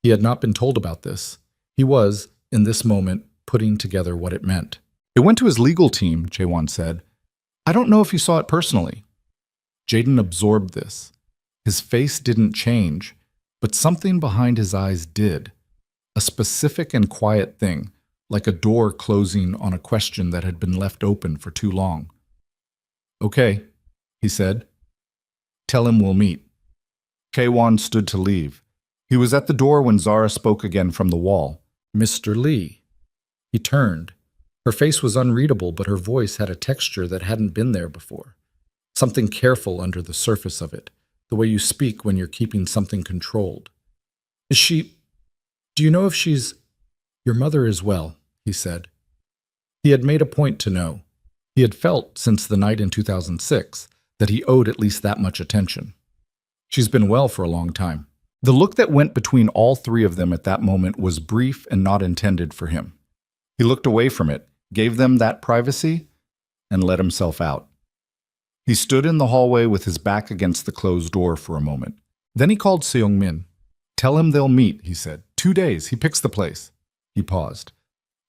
He had not been told about this. He was, in this moment, putting together what it meant. "It went to his legal team," Chaewon said. "I don't know if he saw it personally." Jaden absorbed this. His face didn't change, but something behind his eyes did. A specific and quiet thing, like a door closing on a question that had been left open for too long. "Okay," he said. "Tell him we'll meet." Chaewon stood to leave. He was at the door when Zara spoke again from the wall. "Mr. Lee." He turned. Her face was unreadable, but her voice had a texture that hadn't been there before. Something careful under the surface of it, the way you speak when you're keeping something controlled. Do you know if she's—" "Your mother is well," he said. He had made a point to know. He had felt, since the night in 2006, that he owed at least that much attention. "She's been well for a long time." The look that went between all three of them at that moment was brief and not intended for him. He looked away from it, gave them that privacy, and let himself out. He stood in the hallway with his back against the closed door for a moment. Then he called Seung-min. "Tell him they'll meet," he said. 2 days, he picks the place." He paused.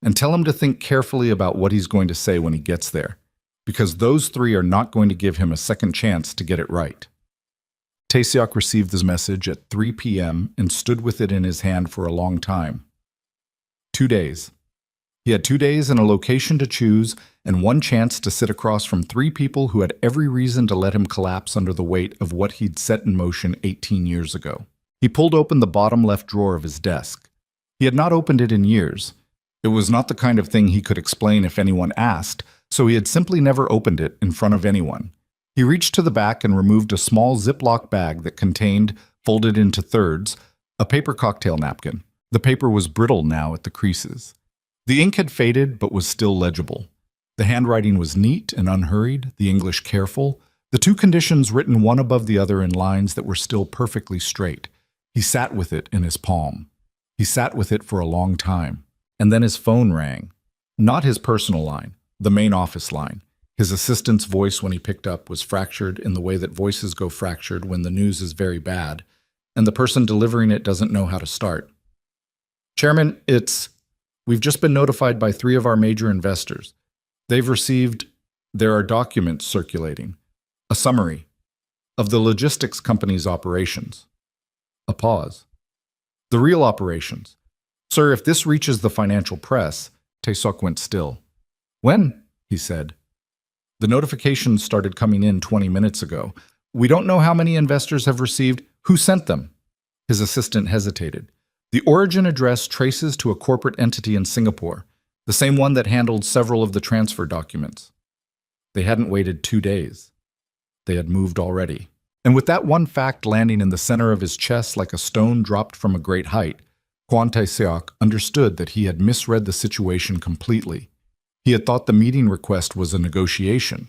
"And tell him to think carefully about what he's going to say when he gets there, because those three are not going to give him a second chance to get it right." Taeseok received this message at 3 p.m. and stood with it in his hand for a long time. 2 days. He had 2 days and a location to choose, and one chance to sit across from 3 people who had every reason to let him collapse under the weight of what he'd set in motion 18 years ago. He pulled open the bottom left drawer of his desk. He had not opened it in years. It was not the kind of thing he could explain if anyone asked, so he had simply never opened it in front of anyone. He reached to the back and removed a small Ziploc bag that contained, folded into thirds, a paper cocktail napkin. The paper was brittle now at the creases. The ink had faded but was still legible. The handwriting was neat and unhurried, the English careful, the two conditions written one above the other in lines that were still perfectly straight. He sat with it in his palm. He sat with it for a long time. And then his phone rang. Not his personal line, the main office line. His assistant's voice when he picked up was fractured in the way that voices go fractured when the news is very bad, and the person delivering it doesn't know how to start. Chairman, we've just been notified by 3 of our major investors. There are documents circulating. A summary of the logistics company's operations. A pause. The real operations. Sir, if this reaches the financial press, Tae-seok went still. When? He said. The notifications started coming in 20 minutes ago. We don't know how many investors have received. Who sent them? His assistant hesitated. The origin address traces to a corporate entity in Singapore, the same one that handled several of the transfer documents. They hadn't waited 2 days. They had moved already. And with that one fact landing in the center of his chest like a stone dropped from a great height, Kwon Tae-seok understood that he had misread the situation completely. He had thought the meeting request was a negotiation.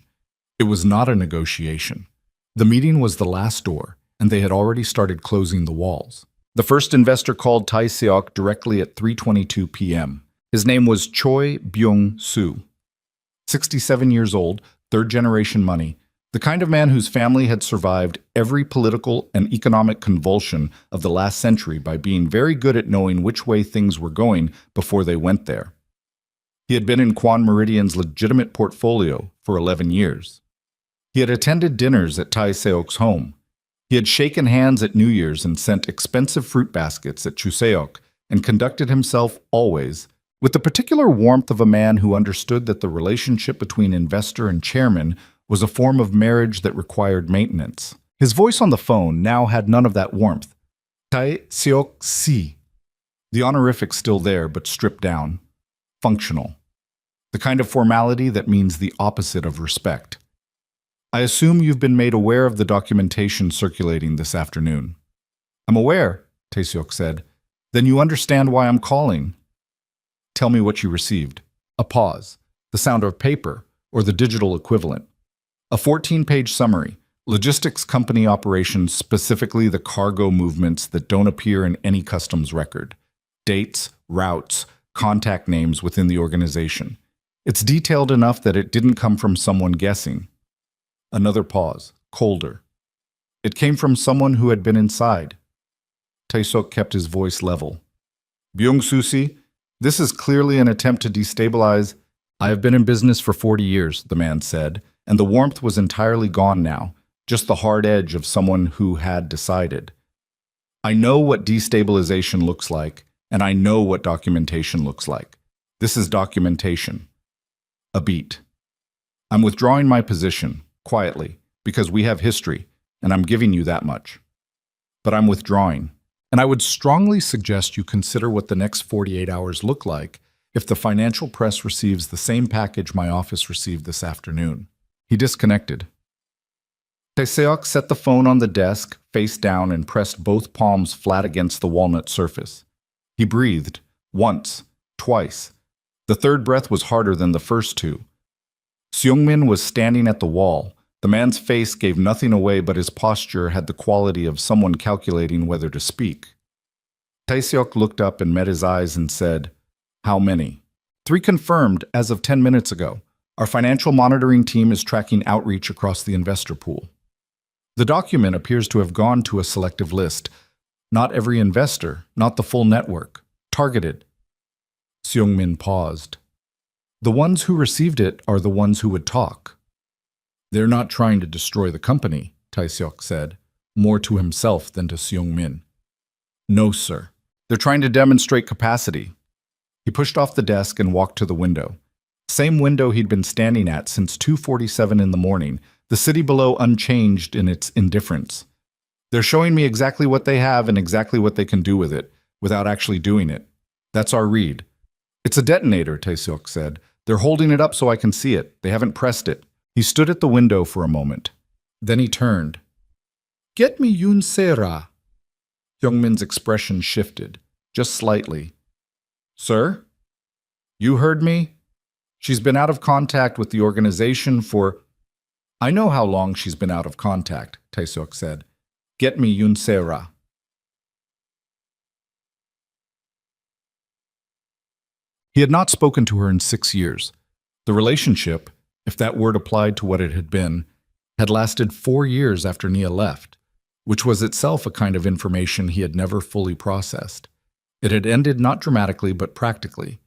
It was not a negotiation. The meeting was the last door, and they had already started closing the walls. The first investor called Tae-seok directly at 3:22 p.m. His name was Choi Byung-soo. 67 years old, third-generation money, the kind of man whose family had survived every political and economic convulsion of the last century by being very good at knowing which way things were going before they went there. He had been in Kwon Meridian's legitimate portfolio for 11 years. He had attended dinners at Tae-seok's home. He had shaken hands at New Year's and sent expensive fruit baskets at Chuseok and conducted himself always with the particular warmth of a man who understood that the relationship between investor and chairman was a form of marriage that required maintenance. His voice on the phone now had none of that warmth. Tae-seok-si. The honorific still there, but stripped down. Functional. The kind of formality that means the opposite of respect. I assume you've been made aware of the documentation circulating this afternoon. I'm aware, Tae-seok said. Then you understand why I'm calling. Tell me what you received. A pause. The sound of paper, or the digital equivalent. A 14-page summary. Logistics company operations, specifically the cargo movements that don't appear in any customs record. Dates, routes, contact names within the organization. It's detailed enough that it didn't come from someone guessing. Another pause, colder. It came from someone who had been inside. Tae-seok kept his voice level. Byung-soo, this is clearly an attempt to destabilize. I have been in business for 40 years, the man said, and the warmth was entirely gone now, just the hard edge of someone who had decided. I know what destabilization looks like, and I know what documentation looks like. This is documentation. A beat. I'm withdrawing my position, quietly, because we have history, and I'm giving you that much. But I'm withdrawing, and I would strongly suggest you consider what the next 48 hours look like if the financial press receives the same package my office received this afternoon. He disconnected. Tae-seok set the phone on the desk, face down, and pressed both palms flat against the walnut surface. He breathed, once, twice. The third breath was harder than the first two. Seung-min was standing at the wall. The man's face gave nothing away, but his posture had the quality of someone calculating whether to speak. Tae-seok looked up and met his eyes and said, How many? 3 confirmed as of 10 minutes ago. Our financial monitoring team is tracking outreach across the investor pool. The document appears to have gone to a selective list. Not every investor, not the full network. Targeted. Seung-min paused. The ones who received it are the ones who would talk. They're not trying to destroy the company, Tae-seok said, more to himself than to Seung-min. No, sir. They're trying to demonstrate capacity. He pushed off the desk and walked to the window. Same window he'd been standing at since 2:47 in the morning, the city below unchanged in its indifference. They're showing me exactly what they have and exactly what they can do with it, without actually doing it. That's our read. It's a detonator, Tae-seok said. They're holding it up so I can see it. They haven't pressed it. He stood at the window for a moment. Then he turned. Get me Yoon Se-ra. Hyungmin's expression shifted, just slightly. Sir? You heard me? She's been out of contact with the organization for... I know how long she's been out of contact, Tae-seok said. Get me Yoon Se-ra. He had not spoken to her in 6 years. The relationship, if that word applied to what it had been, had lasted 4 years after Nia left, which was itself a kind of information he had never fully processed. It had ended not dramatically but practically,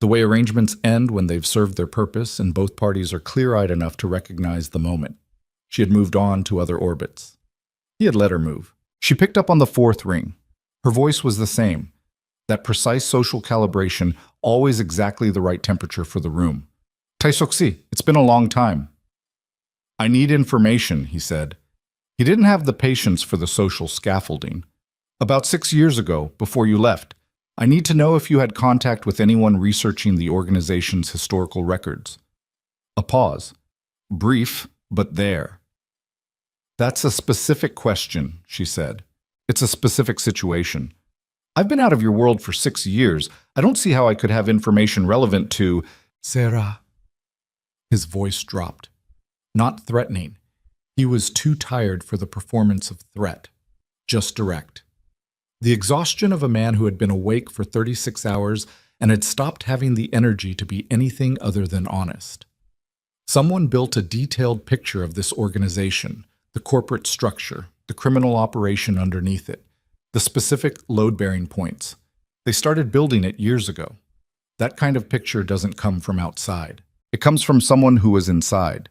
the way arrangements end when they've served their purpose and both parties are clear-eyed enough to recognize the moment. She had moved on to other orbits. He had let her move. She picked up on the 4th ring. Her voice was the same, that precise social calibration, always exactly the right temperature for the room. Tae-seok-si, it's been a long time. I need information, he said. He didn't have the patience for the social scaffolding. About 6 years ago, before you left, I need to know if you had contact with anyone researching the organization's historical records. A pause. Brief, but there. That's a specific question, she said. It's a specific situation. I've been out of your world for 6 years. I don't see how I could have information relevant to... Sarah. His voice dropped. Not threatening. He was too tired for the performance of threat. Just direct. The exhaustion of a man who had been awake for 36 hours and had stopped having the energy to be anything other than honest. Someone built a detailed picture of this organization, the corporate structure, the criminal operation underneath it, the specific load-bearing points. They started building it years ago. That kind of picture doesn't come from outside. It comes from someone who was inside.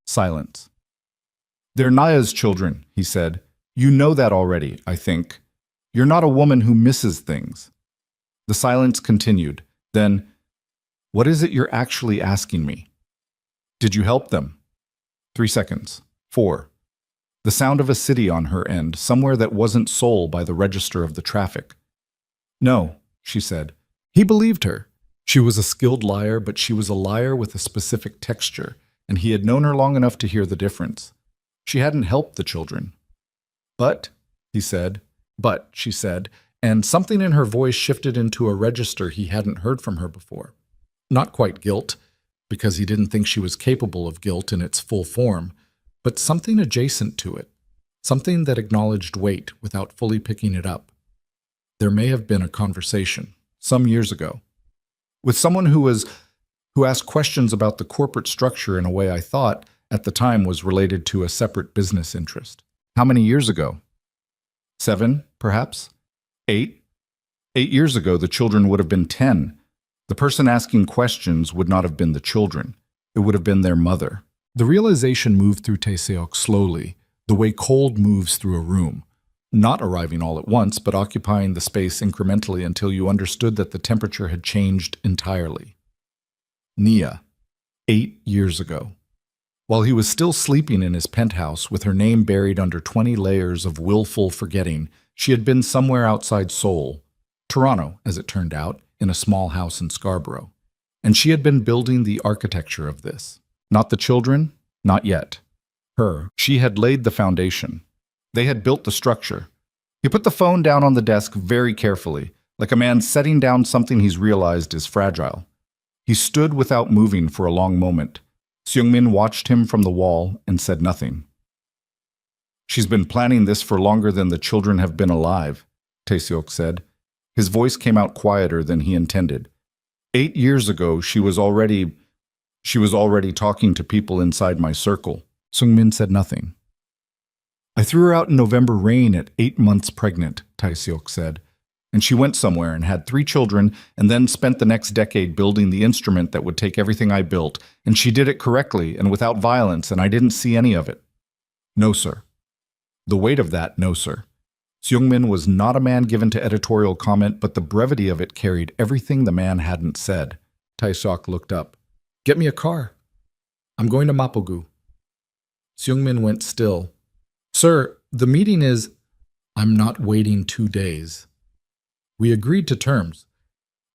Silence. They're Naya's children, he said. You know that already, I think. You're not a woman who misses things. The silence continued. Then, what is it you're actually asking me? Did you help them? 3 seconds. 4. The sound of a city on her end, somewhere that wasn't Seoul by the register of the traffic. No, she said. He believed her. She was a skilled liar, but she was a liar with a specific texture, and he had known her long enough to hear the difference. She hadn't helped the children. But, he said, but, she said, and something in her voice shifted into a register he hadn't heard from her before. Not quite guilt, because he didn't think she was capable of guilt in its full form, but something adjacent to it, something that acknowledged weight without fully picking it up. There may have been a conversation, some years ago, with someone who asked questions about the corporate structure in a way I thought, at the time, was related to a separate business interest. How many years ago? 7, perhaps? 8? 8 years ago, the children would have been 10. The person asking questions would not have been the children. It would have been their mother. The realization moved through Tae-seok slowly, the way cold moves through a room, not arriving all at once, but occupying the space incrementally until you understood that the temperature had changed entirely. Nia, 8 years ago. While he was still sleeping in his penthouse with her name buried under 20 layers of willful forgetting, she had been somewhere outside Seoul, Toronto, as it turned out, in a small house in Scarborough. And she had been building the architecture of this. Not the children, not yet. Her. She had laid the foundation. They had built the structure. He put the phone down on the desk very carefully, like a man setting down something he's realized is fragile. He stood without moving for a long moment. Seungmin watched him from the wall and said nothing. She's been planning this for longer than the children have been alive, Tae-seok said. His voice came out quieter than he intended. 8 years ago, she was already talking to people inside my circle. Seungmin said nothing. I threw her out in November rain at 8 months pregnant, Tae-seok said. And she went somewhere and had 3 children and then spent the next decade building the instrument that would take everything I built, and she did it correctly and without violence, and I didn't see any of it. No, sir. The weight of that, no, sir. Seungmin was not a man given to editorial comment, but the brevity of it carried everything the man hadn't said. Tae-seok looked up. Get me a car. I'm going to Mapogu. Seungmin went still. Sir, the meeting is... I'm not waiting 2 days. We agreed to terms.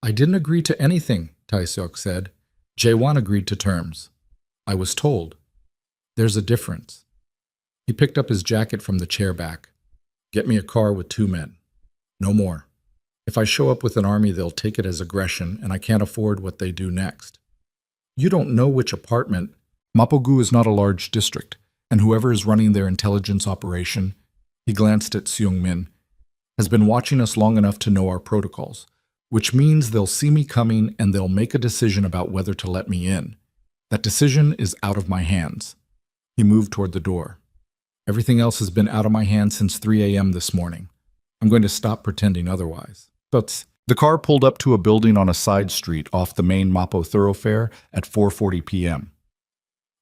I didn't agree to anything, Tae-seok said. Jae-won agreed to terms. I was told. There's a difference. He picked up his jacket from the chair back. Get me a car with 2 men. No more. If I show up with an army, they'll take it as aggression, and I can't afford what they do next. You don't know which apartment. Mapogu is not a large district, and whoever is running their intelligence operation, he glanced at Seung-min, has been watching us long enough to know our protocols, which means they'll see me coming and they'll make a decision about whether to let me in. That decision is out of my hands. He moved toward the door. Everything else has been out of my hands since 3 a.m. this morning. I'm going to stop pretending otherwise. But the car pulled up to a building on a side street off the main Mapo thoroughfare at 4:40 p.m.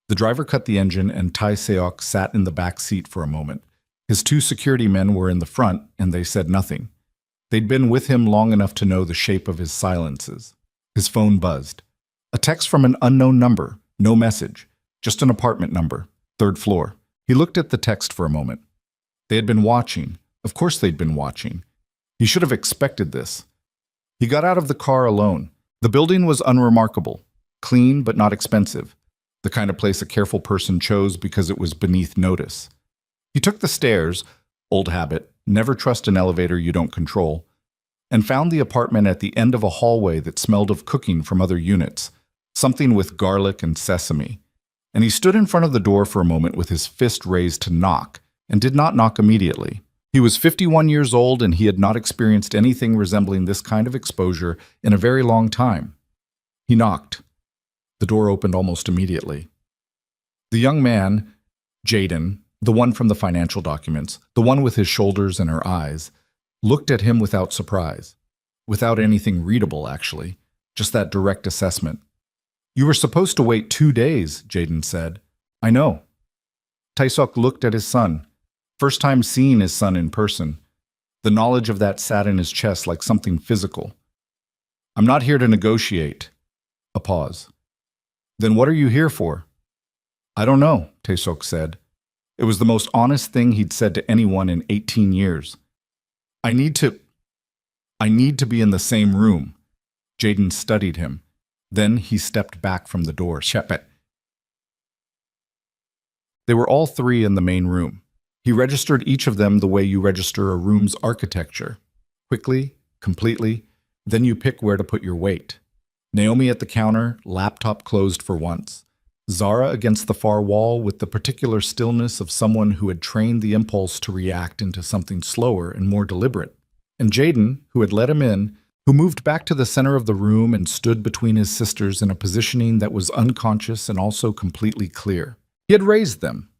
The driver cut the engine and Tai Seok sat in the back seat for a moment. His 2 security men were in the front and they said nothing. They'd been with him long enough to know the shape of his silences. His phone buzzed. A text from an unknown number. No message. Just an apartment number. 3rd floor. He looked at the text for a moment. They had been watching. Of course they'd been watching. He should have expected this. He got out of the car alone. The building was unremarkable. Clean but not expensive. The kind of place a careful person chose because it was beneath notice. He took the stairs, old habit, never trust an elevator you don't control, and found the apartment at the end of a hallway that smelled of cooking from other units, something with garlic and sesame. And he stood in front of the door for a moment with his fist raised to knock, and did not knock immediately. He was 51 years old and he had not experienced anything resembling this kind of exposure in a very long time. He knocked. The door opened almost immediately. The young man, Jaden, the one from the financial documents, the one with his shoulders and her eyes, looked at him without surprise. Without anything readable, actually. Just that direct assessment. You were supposed to wait 2 days, Jaden said. I know. Taesuk looked at his son. First time seeing his son in person. The knowledge of that sat in his chest like something physical. I'm not here to negotiate. A pause. Then what are you here for? I don't know, Taesuk said. It was the most honest thing he'd said to anyone in 18 years. I need to be in the same room. Jaden studied him. Then he stepped back from the door. Shepet. They were all 3 in the main room. He registered each of them the way you register a room's architecture. Quickly, completely, then you pick where to put your weight. Naomi at the counter, laptop closed for once. Zara against the far wall with the particular stillness of someone who had trained the impulse to react into something slower and more deliberate. And Jaden, who had let him in, who moved back to the center of the room and stood between his sisters in a positioning that was unconscious and also completely clear. He had raised them.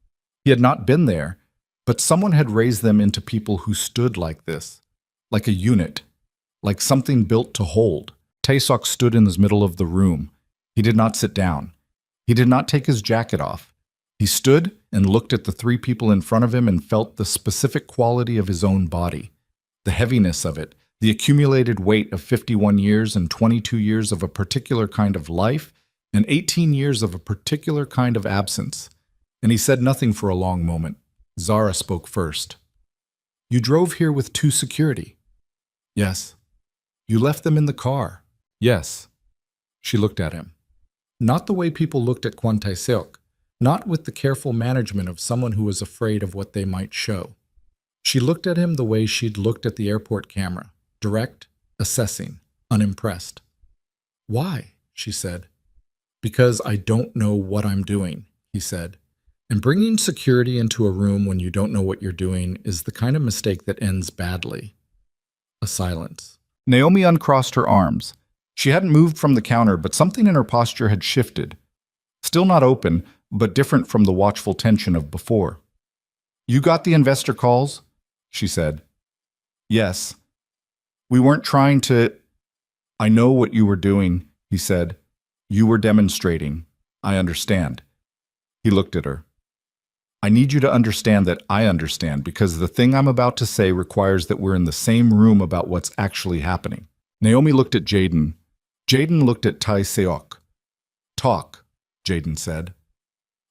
He had not been there, but someone had raised them into people who stood like this, like a unit, like something built to hold. Taesuk stood in the middle of the room. He did not sit down. He did not take his jacket off. He stood and looked at the 3 people in front of him and felt the specific quality of his own body, the heaviness of it, the accumulated weight of 51 years and 22 years of a particular kind of life and 18 years of a particular kind of absence. And he said nothing for a long moment. Zara spoke first. You drove here with 2 security. Yes. You left them in the car. Yes. She looked at him. Not the way people looked at Kwon Tae-seok, not with the careful management of someone who was afraid of what they might show. She looked at him the way she'd looked at the airport camera, direct, assessing, unimpressed. Why? She said. Because I don't know what I'm doing, he said. And bringing security into a room when you don't know what you're doing is the kind of mistake that ends badly. A silence. Naomi uncrossed her arms. She hadn't moved from the counter, but something in her posture had shifted. Still not open, but different from the watchful tension of before. You got the investor calls? She said. Yes. We weren't trying to... I know what you were doing, he said. You were demonstrating. I understand. He looked at her. I need you to understand that I understand, because the thing I'm about to say requires that we're in the same room about what's actually happening. Naomi looked at Jaden. Jaden looked at Tae-seok. Talk, Jaden said.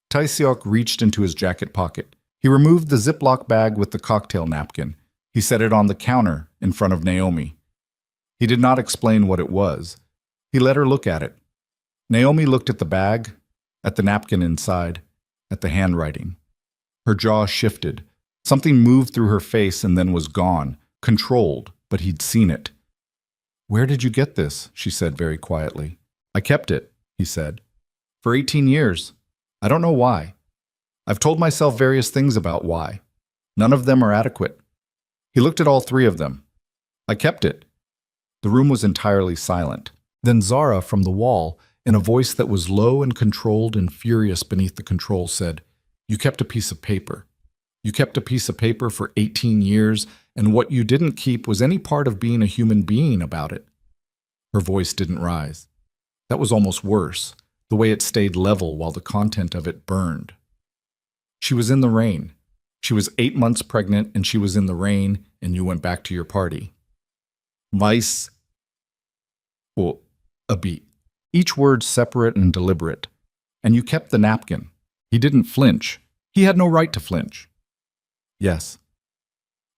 Tae-seok reached into his jacket pocket. He removed the Ziploc bag with the cocktail napkin. He set it on the counter in front of Naomi. He did not explain what it was. He let her look at it. Naomi looked at the bag, at the napkin inside, at the handwriting. Her jaw shifted. Something moved through her face and then was gone, controlled, but he'd seen it. "Where did you get this?" she said very quietly. "I kept it," he said. "For 18 years. I don't know why. I've told myself various things about why. None of them are adequate." He looked at all three of them. "I kept it." The room was entirely silent. Then Zara, from the wall, in a voice that was low and controlled and furious beneath the control, said, "You kept a piece of paper. You kept a piece of paper for 18 years, and what you didn't keep was any part of being a human being about it." Her voice didn't rise. That was almost worse, the way it stayed level while the content of it burned. She was in the rain. She was 8 months pregnant, and she was in the rain, and you went back to your party. Mice. Well, a beat. Each word separate and deliberate. And you kept the napkin. He didn't flinch. He had no right to flinch. "Yes."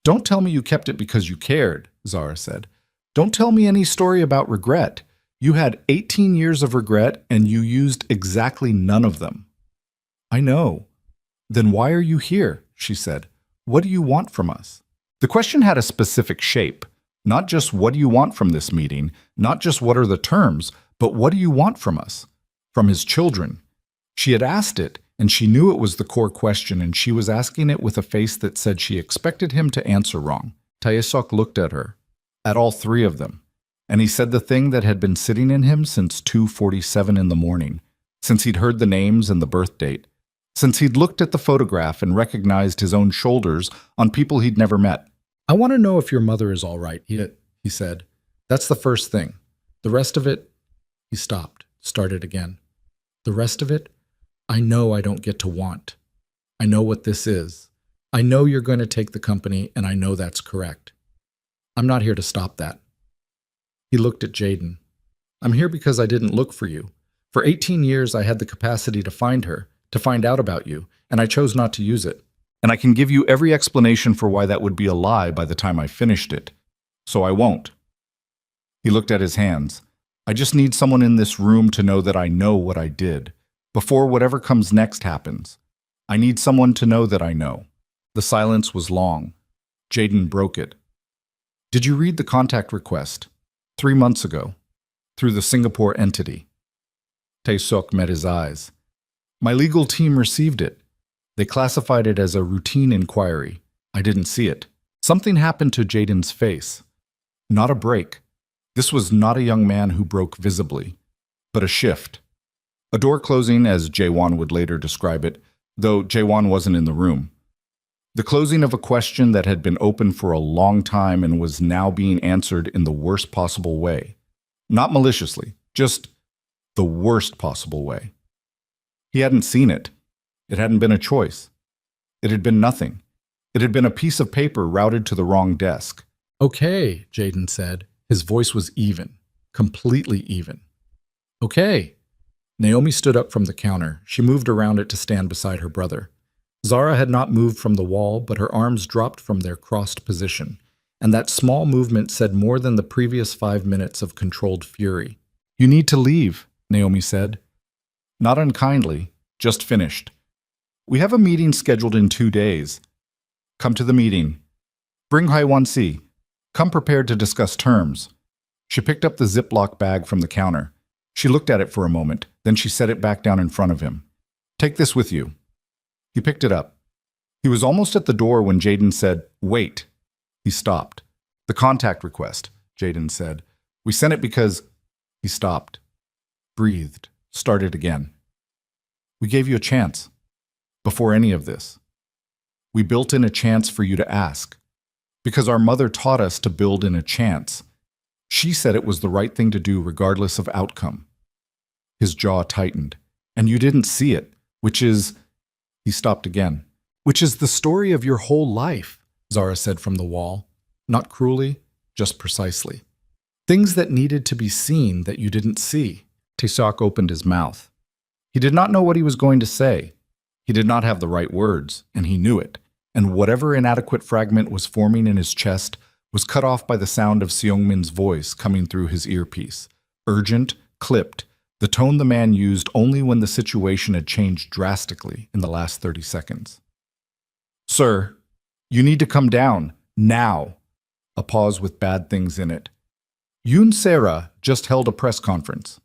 "Don't tell me you kept it because you cared," Zara said. "Don't tell me any story about regret. You had 18 years of regret, and you used exactly none of them." "I know." "Then why are you here?" she said. "What do you want from us?" The question had a specific shape. Not just what do you want from this meeting, not just what are the terms, but what do you want from us? From his children. She had asked it, and she knew it was the core question, and she was asking it with a face that said she expected him to answer wrong. Taesok looked at her, at all three of them, and he said the thing that had been sitting in him since 2:47 in the morning, since he'd heard the names and the birth date, since he'd looked at the photograph and recognized his own shoulders on people he'd never met. "I want to know if your mother is all right," he said. "That's the first thing. The rest of it—" He stopped, started again. "The rest of it? I know I don't get to want. I know what this is. I know you're going to take the company, and I know that's correct. I'm not here to stop that." He looked at Jaden. "I'm here because I didn't look for you. For 18 years I had the capacity to find her, to find out about you, and I chose not to use it. And I can give you every explanation for why that would be a lie by the time I finished it. So I won't." He looked at his hands. "I just need someone in this room to know that I know what I did, before whatever comes next happens. I need someone to know that I know." The silence was long. Jaden broke it. "Did you read the contact request? 3 months ago, through the Singapore entity?" Taesok met his eyes. "My legal team received it. They classified it as a routine inquiry. I didn't see it." Something happened to Jaden's face. Not a break. This was not a young man who broke visibly, but a shift. A door closing, as Jaewon would later describe it, though Jaewon wasn't in the room. The closing of a question that had been open for a long time and was now being answered in the worst possible way. Not maliciously, just the worst possible way. He hadn't seen it. It hadn't been a choice. It had been nothing. It had been a piece of paper routed to the wrong desk. "Okay," Jaden said. His voice was even, completely even. "Okay." Naomi stood up from the counter. She moved around it to stand beside her brother. Zara had not moved from the wall, but her arms dropped from their crossed position, and that small movement said more than the previous 5 minutes of controlled fury. "You need to leave," Naomi said. Not unkindly, just finished. "We have a meeting scheduled in 2 days. Come to the meeting. Bring Haiwan-si. Come prepared to discuss terms." She picked up the Ziploc bag from the counter. She looked at it for a moment, then she set it back down in front of him. "Take this with you." He picked it up. He was almost at the door when Jaden said, "Wait." He stopped. "The contact request," Jaden said. "We sent it because—" He stopped, breathed, started again. "We gave you a chance. Before any of this. We built in a chance for you to ask. Because our mother taught us to build in a chance. She said it was the right thing to do regardless of outcome." His jaw tightened. "And you didn't see it, which is—" He stopped again. "Which is the story of your whole life," Zara said from the wall. Not cruelly, just precisely. "Things that needed to be seen that you didn't see." Taesok opened his mouth. He did not know what he was going to say. He did not have the right words, and he knew it. And whatever inadequate fragment was forming in his chest was cut off by the sound of Seongmin's voice coming through his earpiece. Urgent, clipped, the tone the man used only when the situation had changed drastically in the last 30 seconds. "Sir, you need to come down, now." A pause with bad things in it. "Yoon Sera just held a press conference."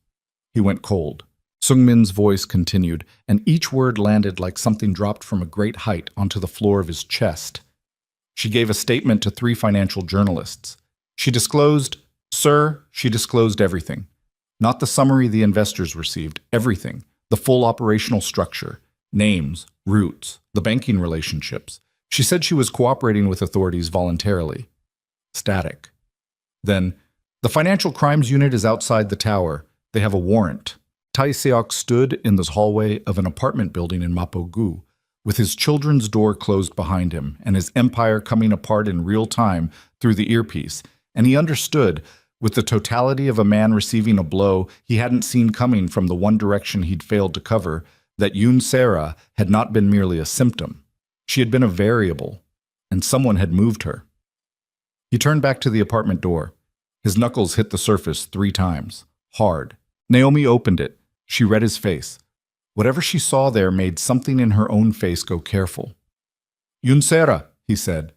He went cold. Sungmin's voice continued, and each word landed like something dropped from a great height onto the floor of his chest. She gave a statement to 3 financial journalists. She disclosed everything. Not the summary the investors received, everything. The full operational structure, names, routes, the banking relationships. She said she was cooperating with authorities voluntarily. Static. Then, "The financial crimes unit is outside the tower. They have a warrant." Tai Seok stood in the hallway of an apartment building in Mapo-gu, with his children's door closed behind him and his empire coming apart in real time through the earpiece, and he understood, with the totality of a man receiving a blow he hadn't seen coming from the one direction he'd failed to cover, that Yoon Sera had not been merely a symptom. She had been a variable, and someone had moved her. He turned back to the apartment door. His knuckles hit the surface 3 times, hard. Naomi opened it. She read his face. Whatever she saw there made something in her own face go careful. "Yoon Sera," he said.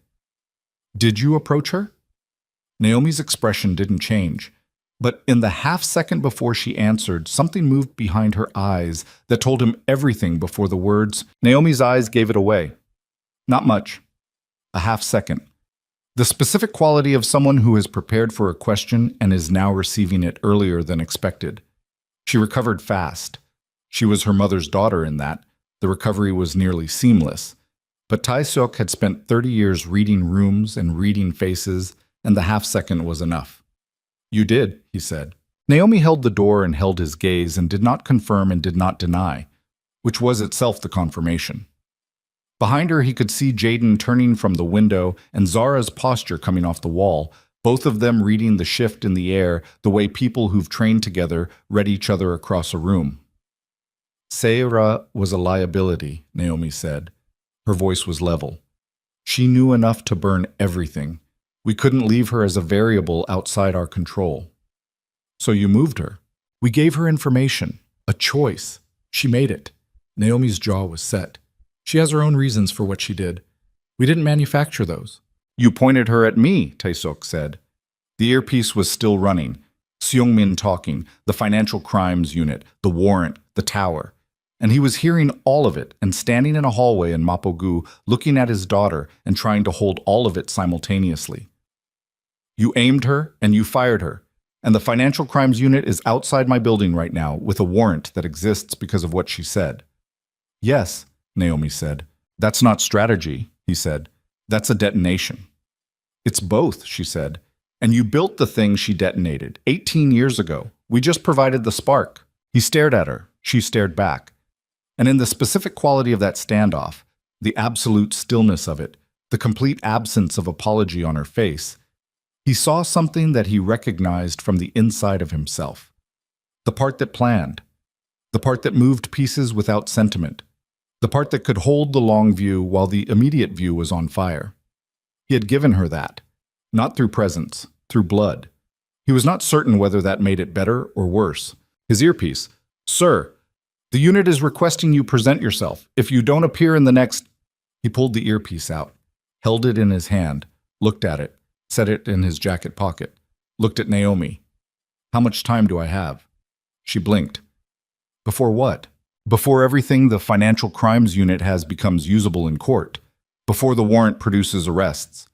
"Did you approach her?" Naomi's expression didn't change, but in the half-second before she answered, something moved behind her eyes that told him everything before the words. Naomi's eyes gave it away. Not much. A half-second. The specific quality of someone who has prepared for a question and is now receiving it earlier than expected. She recovered fast. She was her mother's daughter in that. The recovery was nearly seamless. But Tai Seok had spent 30 years reading rooms and reading faces, and the half-second was enough. "You did," he said. Naomi held the door and held his gaze and did not confirm and did not deny, which was itself the confirmation. Behind her he could see Jaden turning from the window and Zara's posture coming off the wall, both of them reading the shift in the air the way people who've trained together read each other across a room. "Seira was a liability," Naomi said. Her voice was level. "She knew enough to burn everything. We couldn't leave her as a variable outside our control." "So you moved her?" "We gave her information, a choice. She made it." Naomi's jaw was set. "She has her own reasons for what she did. We didn't manufacture those." "You pointed her at me," Taesok said. The earpiece was still running. Seungmin talking, the financial crimes unit, the warrant, the tower. And he was hearing all of it and standing in a hallway in Mapo-gu, looking at his daughter and trying to hold all of it simultaneously. "You aimed her and you fired her. And the financial crimes unit is outside my building right now with a warrant that exists because of what she said." "Yes," Naomi said. "That's not strategy," he said. "That's a detonation." "It's both," she said. "And you built the thing she detonated 18 years ago. We just provided the spark." He stared at her. She stared back. And in the specific quality of that standoff, the absolute stillness of it, the complete absence of apology on her face, he saw something that he recognized from the inside of himself. The part that planned. The part that moved pieces without sentiment. The part that could hold the long view while the immediate view was on fire. He had given her that. Not through presence, through blood. He was not certain whether that made it better or worse. His earpiece. "Sir, the unit is requesting you present yourself. If you don't appear in the next..." He pulled the earpiece out, held it in his hand, looked at it, set it in his jacket pocket, looked at Naomi. "How much time do I have?" She blinked. "Before what?" "Before everything the financial crimes unit has becomes usable in court. Before the warrant produces arrests.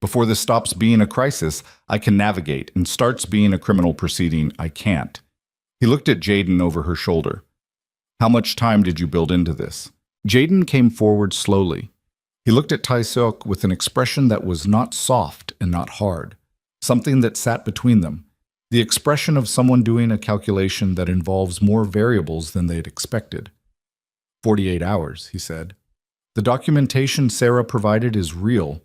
Before this stops being a crisis, I can navigate, and starts being a criminal proceeding, I can't." He looked at Jaden over her shoulder. "How much time did you build into this?" Jaden came forward slowly. He looked at Tae-seok with an expression that was not soft and not hard, something that sat between them, the expression of someone doing a calculation that involves more variables than they'd expected. 48 hours, he said. "The documentation Sarah provided is real,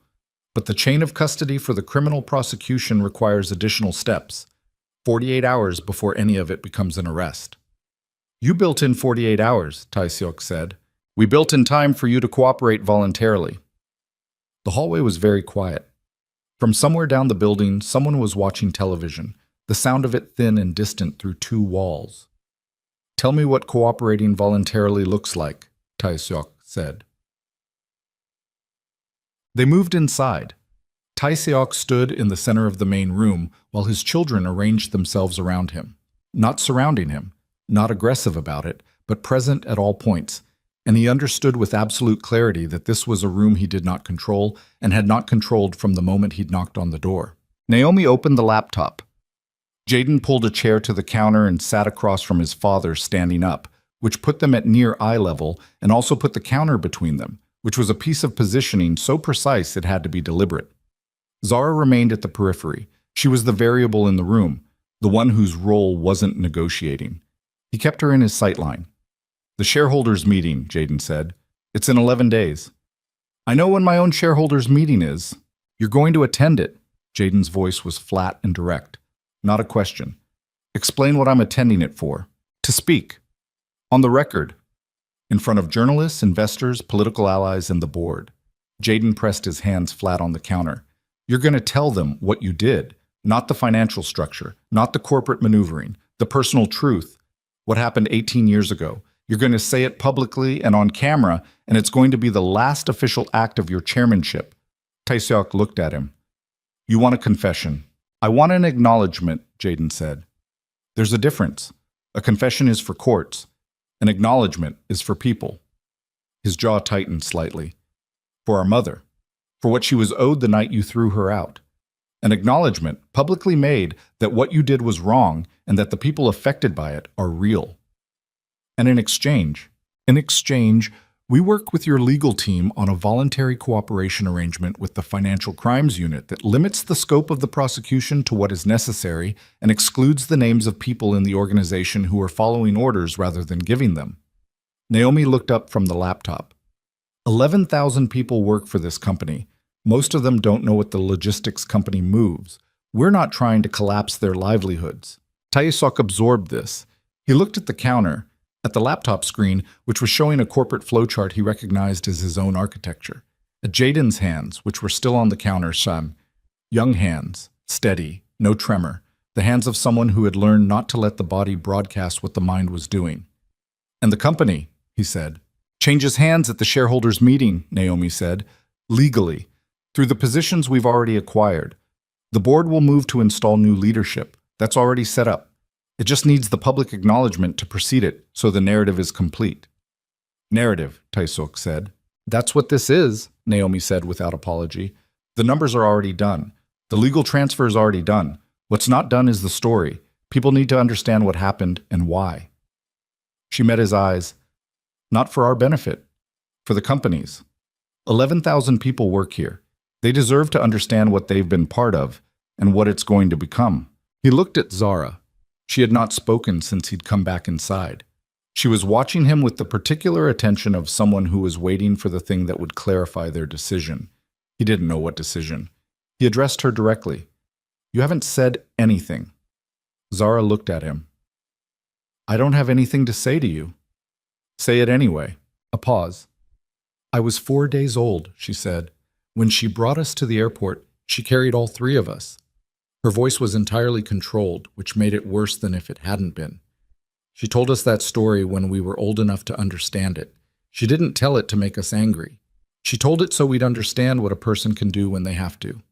but the chain of custody for the criminal prosecution requires additional steps. 48 hours before any of it becomes an arrest." "You built in 48 hours, Tae-seok said. "We built in time for you to cooperate voluntarily." The hallway was very quiet. From somewhere down the building, someone was watching television, the sound of it thin and distant through 2 walls. Tell me what cooperating voluntarily looks like, Tae-seok said. They moved inside. Tae-seok stood in the center of the main room while his children arranged themselves around him, not surrounding him, not aggressive about it, but present at all points, and he understood with absolute clarity that this was a room he did not control and had not controlled from the moment he'd knocked on the door. Naomi opened the laptop. Jaden pulled a chair to the counter and sat across from his father, standing up, which put them at near eye level and also put the counter between them, which was a piece of positioning so precise it had to be deliberate. Zara remained at the periphery. She was the variable in the room, the one whose role wasn't negotiating. He kept her in his sightline. The shareholders' meeting, Jaden said. It's in 11 days. I know when my own shareholders' meeting is. You're going to attend it. Jaden's voice was flat and direct. Not a question. Explain what I'm attending it for. To speak. On the record. In front of journalists, investors, political allies, and the board. Jaden pressed his hands flat on the counter. You're going to tell them what you did, not the financial structure, not the corporate maneuvering, the personal truth, what happened 18 years ago. You're going to say it publicly and on camera, and it's going to be the last official act of your chairmanship. Tae-seok looked at him. You want a confession. I want an acknowledgement, Jaden said. There's a difference. A confession is for courts. An acknowledgement is for people. His jaw tightened slightly. For our mother. For what she was owed the night you threw her out. An acknowledgement, publicly made, that what you did was wrong and that the people affected by it are real. And in exchange, we work with your legal team on a voluntary cooperation arrangement with the Financial Crimes Unit that limits the scope of the prosecution to what is necessary and excludes the names of people in the organization who are following orders rather than giving them. Naomi looked up from the laptop. 11,000 people work for this company. Most of them don't know what the logistics company moves. We're not trying to collapse their livelihoods. Tae-seok absorbed this. He looked at the counter, at the laptop screen, which was showing a corporate flowchart he recognized as his own architecture. At Jaden's hands, which were still on the counter, young hands, steady, no tremor, the hands of someone who had learned not to let the body broadcast what the mind was doing. And the company, he said, changes hands at the shareholders' meeting, Naomi said, legally, through the positions we've already acquired. The board will move to install new leadership. That's already set up. It just needs the public acknowledgement to precede it, so the narrative is complete. Narrative, Tae-seok said. That's what this is, Naomi said without apology. The numbers are already done. The legal transfer is already done. What's not done is the story. People need to understand what happened and why. She met his eyes. Not for our benefit. For the company's. 11,000 people work here. They deserve to understand what they've been part of and what it's going to become. He looked at Zara. She had not spoken since he'd come back inside. She was watching him with the particular attention of someone who was waiting for the thing that would clarify their decision. He didn't know what decision. He addressed her directly. You haven't said anything. Zara looked at him. I don't have anything to say to you. Say it anyway. A pause. I was 4 days old, she said. When she brought us to the airport, she carried all three of us. Her voice was entirely controlled, which made it worse than if it hadn't been. She told us that story when we were old enough to understand it. She didn't tell it to make us angry. She told it so we'd understand what a person can do when they have to.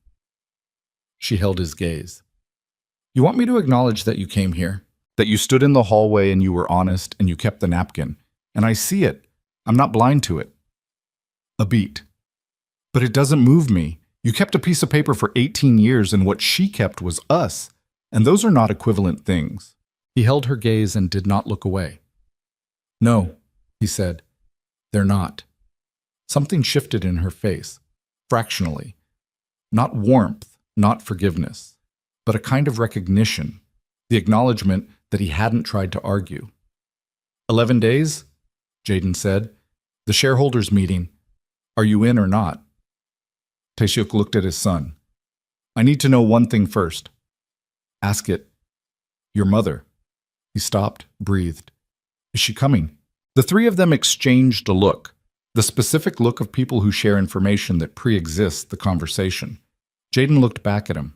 She held his gaze. You want me to acknowledge that you came here? That you stood in the hallway and you were honest and you kept the napkin? And I see it. I'm not blind to it. A beat. But it doesn't move me. You kept a piece of paper for 18 years and what she kept was us. And those are not equivalent things. He held her gaze and did not look away. No, he said. They're not. Something shifted in her face, fractionally. Not warmth, not forgiveness, but a kind of recognition, the acknowledgement that he hadn't tried to argue. 11 days? Jaden said. The shareholders' meeting. Are you in or not? Tae-seok looked at his son. I need to know one thing first. Ask it. Your mother. He stopped, breathed. Is she coming? The three of them exchanged a look, the specific look of people who share information that pre-exists the conversation. Jaden looked back at him.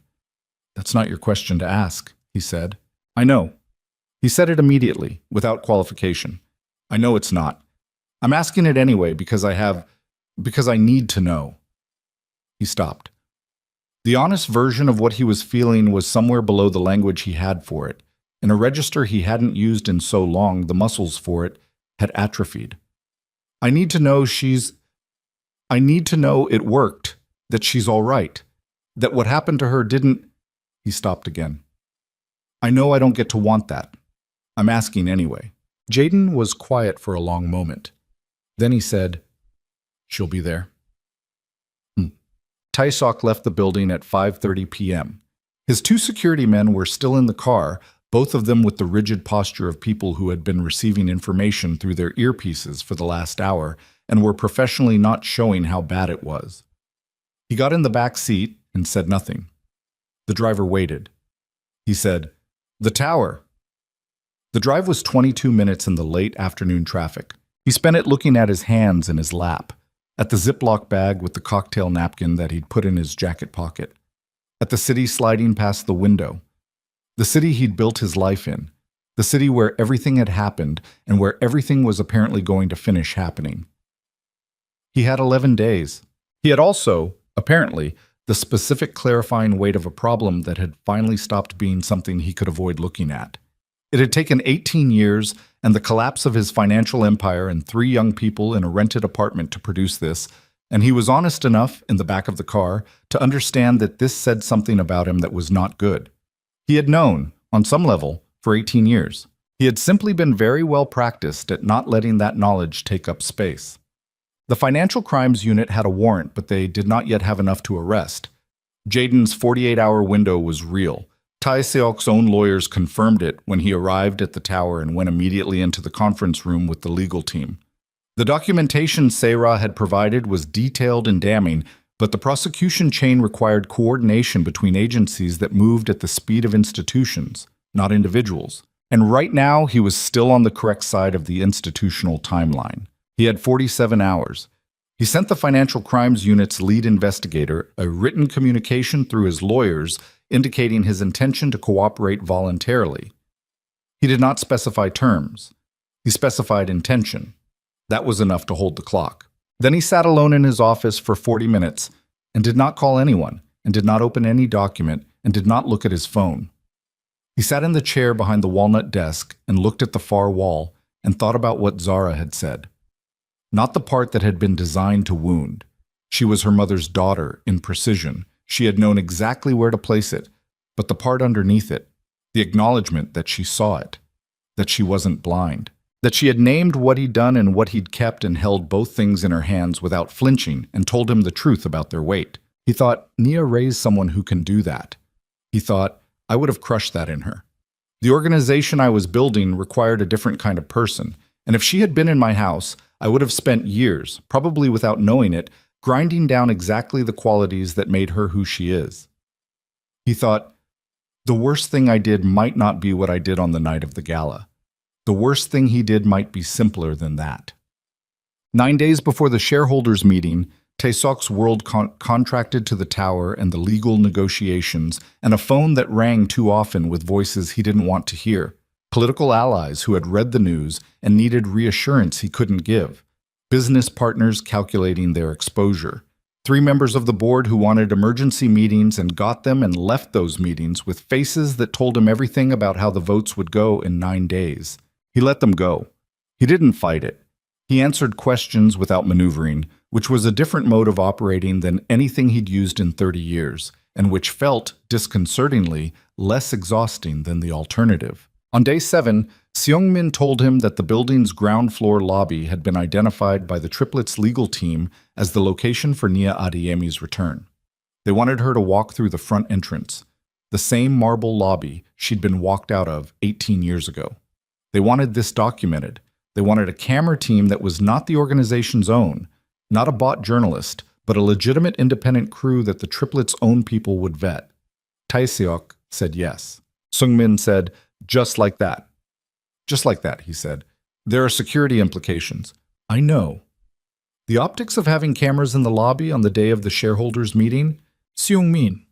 That's not your question to ask, he said. I know. He said it immediately, without qualification. I know it's not. I'm asking it anyway because I need to know. He stopped. The honest version of what he was feeling was somewhere below the language he had for it. In a register he hadn't used in so long, the muscles for it had atrophied. I need to know it worked, that she's all right, that what happened to her didn't. He stopped again. I know I don't get to want that. I'm asking anyway. Jaden was quiet for a long moment. Then he said, She'll be there. Tae-sok left the building at 5:30 p.m. His two security men were still in the car, both of them with the rigid posture of people who had been receiving information through their earpieces for the last hour and were professionally not showing how bad it was. He got in the back seat and said nothing. The driver waited. He said, The tower. The drive was 22 minutes in the late afternoon traffic. He spent it looking at his hands in his lap, at the Ziploc bag with the cocktail napkin that he'd put in his jacket pocket, at the city sliding past the window, the city he'd built his life in, the city where everything had happened and where everything was apparently going to finish happening. He had 11 days. He had also, apparently, the specific clarifying weight of a problem that had finally stopped being something he could avoid looking at. It had taken 18 years and the collapse of his financial empire and 3 young people in a rented apartment to produce this, and he was honest enough, in the back of the car, to understand that this said something about him that was not good. He had known, on some level, for 18 years. He had simply been very well practiced at not letting that knowledge take up space. The Financial Crimes Unit had a warrant, but they did not yet have enough to arrest. Jaden's 48-hour window was real. Tae-seok's own lawyers confirmed it when he arrived at the tower and went immediately into the conference room with the legal team. The documentation Se-ra had provided was detailed and damning, but the prosecution chain required coordination between agencies that moved at the speed of institutions, not individuals. And right now, he was still on the correct side of the institutional timeline. He had 47 hours. He sent the Financial Crimes Unit's lead investigator a written communication through his lawyers indicating his intention to cooperate voluntarily. He did not specify terms. He specified intention. That was enough to hold the clock. Then he sat alone in his office for 40 minutes and did not call anyone, and did not open any document, and did not look at his phone. He sat in the chair behind the walnut desk and looked at the far wall and thought about what Zara had said. Not the part that had been designed to wound. She was her mother's daughter in precision. She had known exactly where to place it, but the part underneath it, the acknowledgement that she saw it, that she wasn't blind, that she had named what he'd done and what he'd kept and held both things in her hands without flinching and told him the truth about their weight. He thought, Nia raised someone who can do that. He thought, I would have crushed that in her. The organization I was building required a different kind of person, and if she had been in my house, I would have spent years, probably without knowing it, grinding down exactly the qualities that made her who she is. He thought, the worst thing I did might not be what I did on the night of the gala. The worst thing he did might be simpler than that. 9 days before the shareholders' meeting, Tae-sok's world contracted to the tower and the legal negotiations and a phone that rang too often with voices he didn't want to hear. Political allies who had read the news and needed reassurance he couldn't give. Business partners calculating their exposure. 3 members of the board who wanted emergency meetings and got them and left those meetings with faces that told him everything about how the votes would go in 9 days. He let them go. He didn't fight it. He answered questions without maneuvering, which was a different mode of operating than anything he'd used in 30 years, and which felt, disconcertingly, less exhausting than the alternative. On day 7, Seung-min told him that the building's ground floor lobby had been identified by the triplets' legal team as the location for Nia Adeyemi's return. They wanted her to walk through the front entrance, the same marble lobby she'd been walked out of 18 years ago. They wanted this documented. They wanted a camera team that was not the organization's own, not a bought journalist, but a legitimate independent crew that the triplets' own people would vet. Tae-seok said yes. Seung-min said, just like that. Just like that, he said. There are security implications. I know. The optics of having cameras in the lobby on the day of the shareholders' meeting? Seung-min.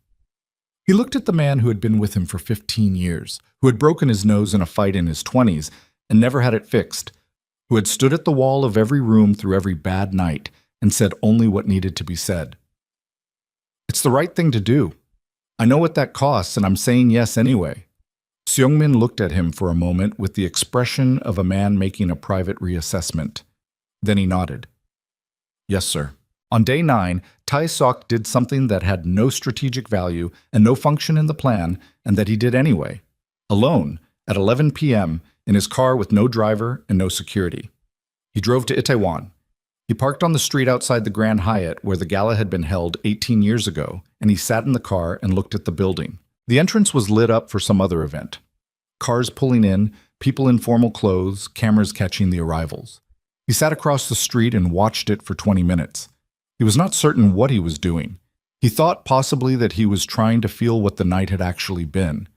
He looked at the man who had been with him for 15 years, who had broken his nose in a fight in his 20s and never had it fixed, who had stood at the wall of every room through every bad night and said only what needed to be said. It's the right thing to do. I know what that costs, and I'm saying yes anyway. Seungmin looked at him for a moment with the expression of a man making a private reassessment. Then he nodded. Yes, sir. On day 9, Tae-seok did something that had no strategic value and no function in the plan, and that he did anyway. Alone, at 11 p.m., in his car with no driver and no security. He drove to Itaewon. He parked on the street outside the Grand Hyatt where the gala had been held 18 years ago, and he sat in the car and looked at the building. The entrance was lit up for some other event. Cars pulling in, people in formal clothes, cameras catching the arrivals. He sat across the street and watched it for 20 minutes. He was not certain what he was doing. He thought possibly that he was trying to feel what the night had actually been.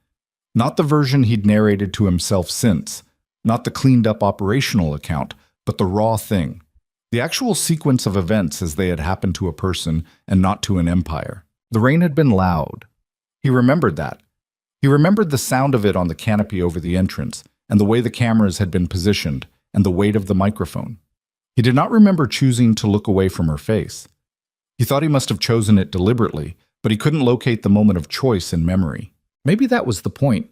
Not the version he'd narrated to himself since, not the cleaned-up operational account, but the raw thing. The actual sequence of events as they had happened to a person and not to an empire. The rain had been loud. He remembered that. He remembered the sound of it on the canopy over the entrance, and the way the cameras had been positioned, and the weight of the microphone. He did not remember choosing to look away from her face. He thought he must have chosen it deliberately, but he couldn't locate the moment of choice in memory. Maybe that was the point.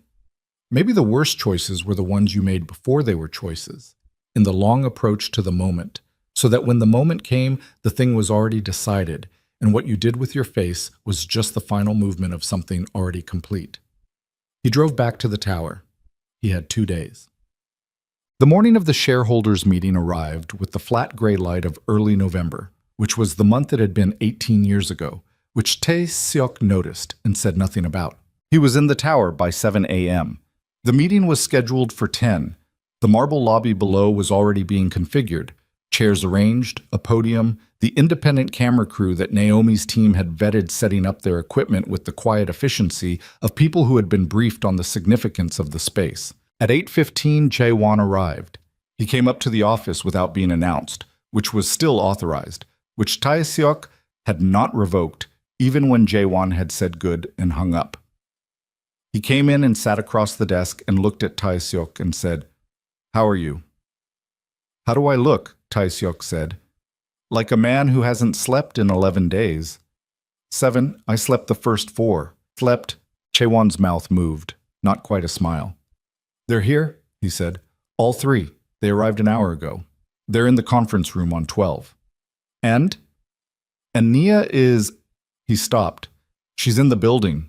Maybe the worst choices were the ones you made before they were choices, in the long approach to the moment, so that when the moment came, the thing was already decided, and what you did with your face was just the final movement of something already complete. He drove back to the tower. He had 2 days. The morning of the shareholders' meeting arrived with the flat gray light of early November, which was the month it had been 18 years ago, which Tae-seok noticed and said nothing about. He was in the tower by 7 a.m. The meeting was scheduled for 10. The marble lobby below was already being configured, chairs arranged, a podium, the independent camera crew that Naomi's team had vetted setting up their equipment with the quiet efficiency of people who had been briefed on the significance of the space. At 8:15, Jae-won arrived. He came up to the office without being announced, which was still authorized, which Tae-seok had not revoked, even when Jae-won had said good and hung up. He came in and sat across the desk and looked at Tae-seok and said, "How are you?" "How do I look?" Tae-seok said. "Like a man who hasn't slept in 11 days. 7, I slept the first 4. Slept." Jae-won's mouth moved, not quite a smile. "They're here," he said. "All 3. They arrived an hour ago. They're in the conference room on 12. And Nia is..." He stopped. "She's in the building."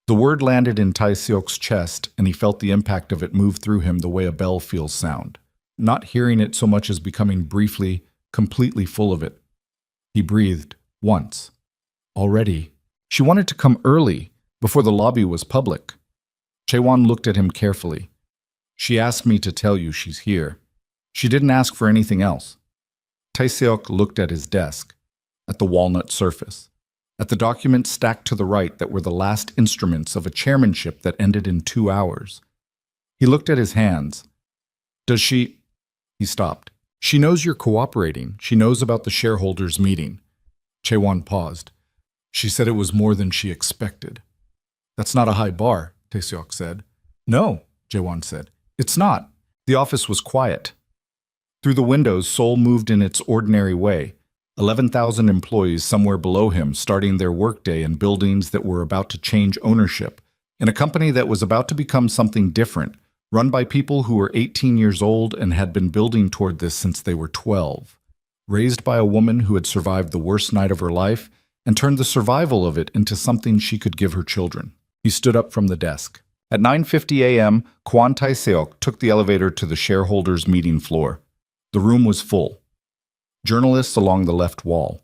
The word landed in Tae-seok's chest, and he felt the impact of it move through him the way a bell feels sound, not hearing it so much as becoming briefly, completely full of it. He breathed once. Already. She wanted to come early, before the lobby was public. Jae-won looked at him carefully. "She asked me to tell you she's here. She didn't ask for anything else." Tae-seok looked at his desk, at the walnut surface, at the documents stacked to the right that were the last instruments of a chairmanship that ended in 2 hours. He looked at his hands. "Does she..." He stopped. "She knows you're cooperating. She knows about the shareholders' meeting." Jae-won paused. "She said it was more than she expected." "That's not a high bar," Tae-seok said. "No," Jae-won said. "It's not." The office was quiet. Through the windows, Seoul moved in its ordinary way. 11,000 employees somewhere below him starting their workday in buildings that were about to change ownership, in a company that was about to become something different, run by people who were 18 years old and had been building toward this since they were 12, raised by a woman who had survived the worst night of her life and turned the survival of it into something she could give her children. He stood up from the desk. At 9:50 a.m., Kwon Tae-seok took the elevator to the shareholders' meeting floor. The room was full. Journalists along the left wall.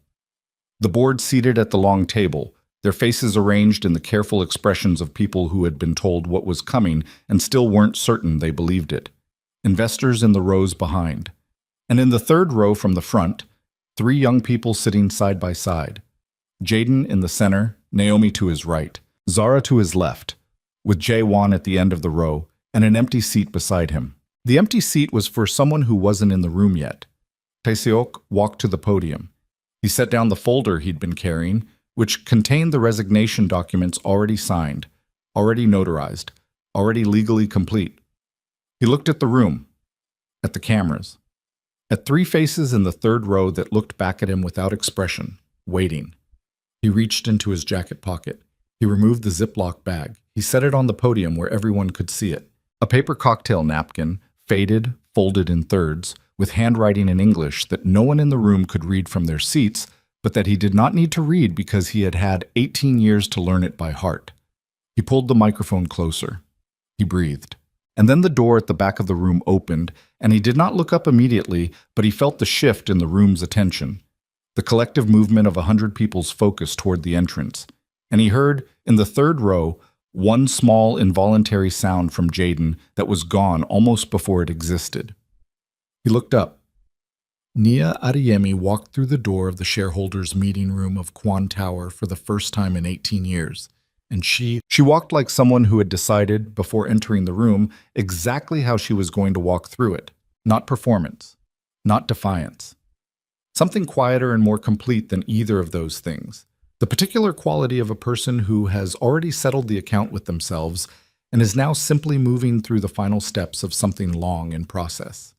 The board seated at the long table, their faces arranged in the careful expressions of people who had been told what was coming and still weren't certain they believed it. Investors in the rows behind. And in the third row from the front, 3 young people sitting side by side. Jaden in the center, Naomi to his right, Zara to his left, with Jae-won at the end of the row and an empty seat beside him. The empty seat was for someone who wasn't in the room yet. Tae-seok walked to the podium. He set down the folder he'd been carrying, which contained the resignation documents already signed, already notarized, already legally complete. He looked at the room, at the cameras, at three faces in the third row that looked back at him without expression, waiting. He reached into his jacket pocket. He removed the Ziploc bag. He set it on the podium where everyone could see it. A paper cocktail napkin, faded, folded in thirds, with handwriting in English that no one in the room could read from their seats, but that he did not need to read because he had had 18 years to learn it by heart. He pulled the microphone closer. He breathed. And then the door at the back of the room opened, and he did not look up immediately, but he felt the shift in the room's attention, the collective movement of 100 people's focus toward the entrance. And he heard, in the third row, one small involuntary sound from Jaden that was gone almost before it existed. He looked up. Nia Adeyemi walked through the door of the shareholders' meeting room of Kwan Tower for the first time in 18 years. And she walked like someone who had decided, before entering the room, exactly how she was going to walk through it. Not performance, not defiance. Something quieter and more complete than either of those things. The particular quality of a person who has already settled the account with themselves and is now simply moving through the final steps of something long in process.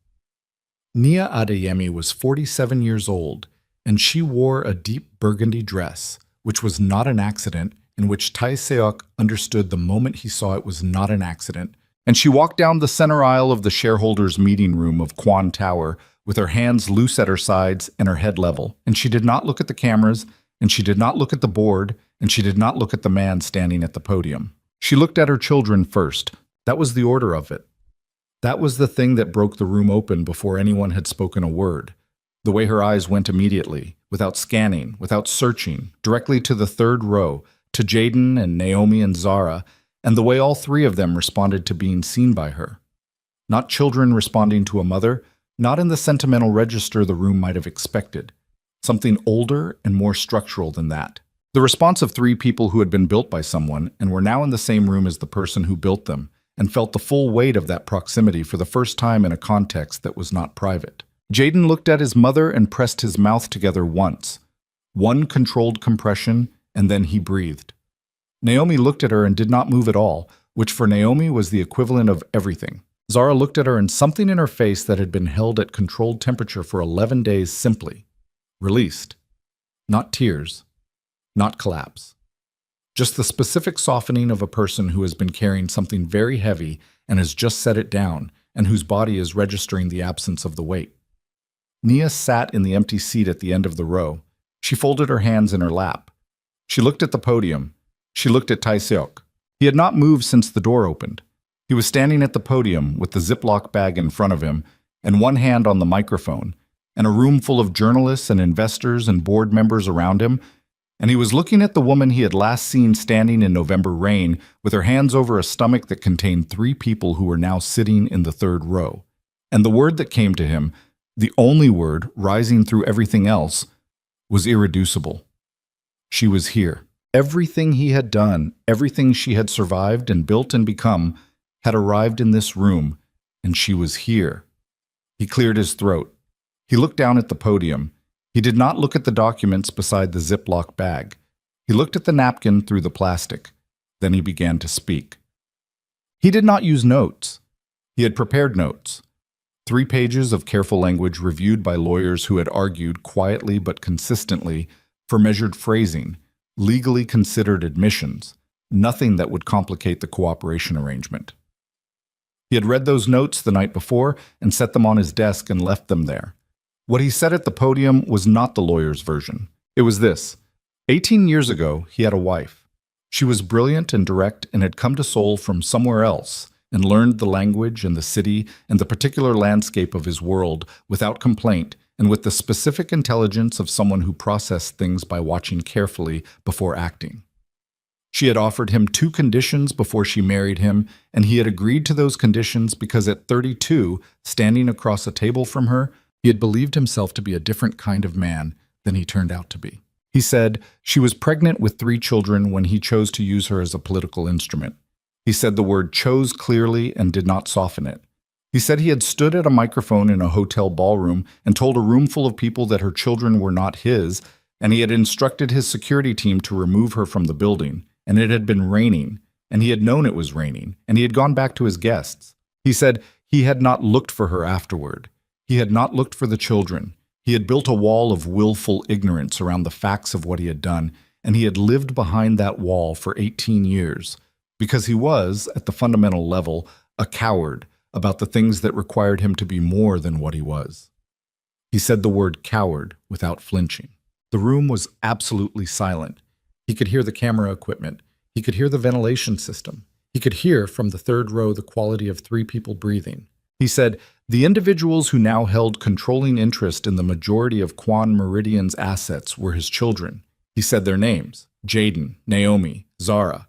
Nia Adeyemi was 47 years old, and she wore a deep burgundy dress, which was not an accident, in which Tai Seok understood the moment he saw it was not an accident, and she walked down the center aisle of the shareholders' meeting room of Kwan Tower with her hands loose at her sides and her head level, and she did not look at the cameras, and she did not look at the board, and she did not look at the man standing at the podium. She looked at her children first. That was the order of it. That was the thing that broke the room open before anyone had spoken a word. The way her eyes went immediately, without scanning, without searching, directly to the third row, to Jaden and Naomi and Zara, and the way all three of them responded to being seen by her. Not children responding to a mother, not in the sentimental register the room might have expected. Something older and more structural than that. The response of three people who had been built by someone and were now in the same room as the person who built them, and felt the full weight of that proximity for the first time in a context that was not private. Jaden looked at his mother and pressed his mouth together once. One controlled compression, and then he breathed. Naomi looked at her and did not move at all, which for Naomi was the equivalent of everything. Zara looked at her, and something in her face that had been held at controlled temperature for 11 days simply released. Not tears, not collapse. Just the specific softening of a person who has been carrying something very heavy and has just set it down, and whose body is registering the absence of the weight. Nia sat in the empty seat at the end of the row. She folded her hands in her lap. She looked at the podium. She looked at Tai Seok. He had not moved since the door opened. He was standing at the podium with the Ziploc bag in front of him and one hand on the microphone, and a room full of journalists and investors and board members around him, and he was looking at the woman he had last seen standing in November rain with her hands over a stomach that contained three people who were now sitting in the third row. And the word that came to him, the only word rising through everything else, was irreducible. She was here. Everything he had done, everything she had survived and built and become, had arrived in this room, and she was here. He cleared his throat. He looked down at the podium. He did not look at the documents beside the Ziploc bag. He looked at the napkin through the plastic. Then he began to speak. He did not use notes. He had prepared notes. 3 pages of careful language reviewed by lawyers who had argued quietly but consistently for measured phrasing, legally considered admissions, nothing that would complicate the cooperation arrangement. He had read those notes the night before and set them on his desk and left them there. What he said at the podium was not the lawyer's version. It was this. 18 years ago, he had a wife. She was brilliant and direct and had come to Seoul from somewhere else and learned the language and the city and the particular landscape of his world without complaint and with the specific intelligence of someone who processed things by watching carefully before acting. She had offered him 2 conditions before she married him, and he had agreed to those conditions because at 32, standing across a table from her, he had believed himself to be a different kind of man than he turned out to be. He said she was pregnant with 3 children when he chose to use her as a political instrument. He said the word chose clearly and did not soften it. He said he had stood at a microphone in a hotel ballroom and told a room full of people that her children were not his, and he had instructed his security team to remove her from the building, and it had been raining, and he had known it was raining, and he had gone back to his guests. He said he had not looked for her afterward. He had not looked for the children. He had built a wall of willful ignorance around the facts of what he had done, and he had lived behind that wall for 18 years, because he was, at the fundamental level, a coward about the things that required him to be more than what he was. He said the word coward without flinching. The room was absolutely silent. He could hear the camera equipment. He could hear the ventilation system. He could hear from the third row the quality of 3 people breathing. He said, the individuals who now held controlling interest in the majority of Quan Meridian's assets were his children. He said their names: Jaden, Naomi, Zara.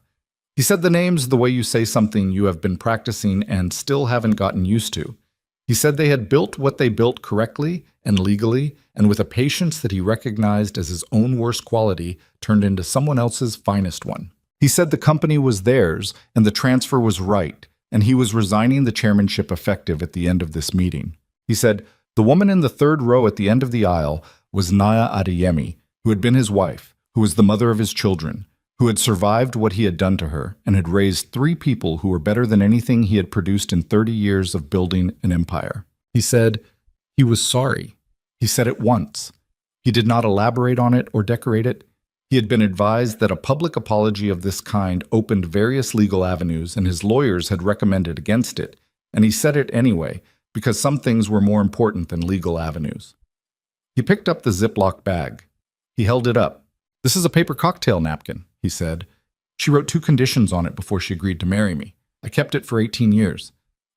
He said the names the way you say something you have been practicing and still haven't gotten used to. He said they had built what they built correctly and legally, and with a patience that he recognized as his own worst quality turned into someone else's finest one. He said the company was theirs and the transfer was right, and he was resigning the chairmanship effective at the end of this meeting. He said the woman in the third row at the end of the aisle was Naya Adeyemi, who had been his wife, who was the mother of his children, who had survived what he had done to her and had raised 3 people who were better than anything he had produced in 30 years of building an empire. He said he was sorry. He said it once. He did not elaborate on it or decorate it. He had been advised that a public apology of this kind opened various legal avenues, and his lawyers had recommended against it, and he said it anyway, because some things were more important than legal avenues. He picked up the Ziploc bag. He held it up. "This is a paper cocktail napkin," he said. "She wrote 2 conditions on it before she agreed to marry me. I kept it for 18 years.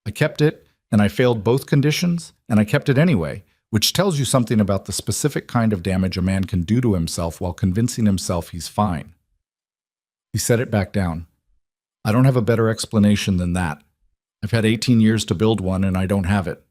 I kept it, and I failed both conditions, and I kept it anyway, which tells you something about the specific kind of damage a man can do to himself while convincing himself he's fine." He set it back down. "I don't have a better explanation than that. I've had 18 years to build one, and I don't have it."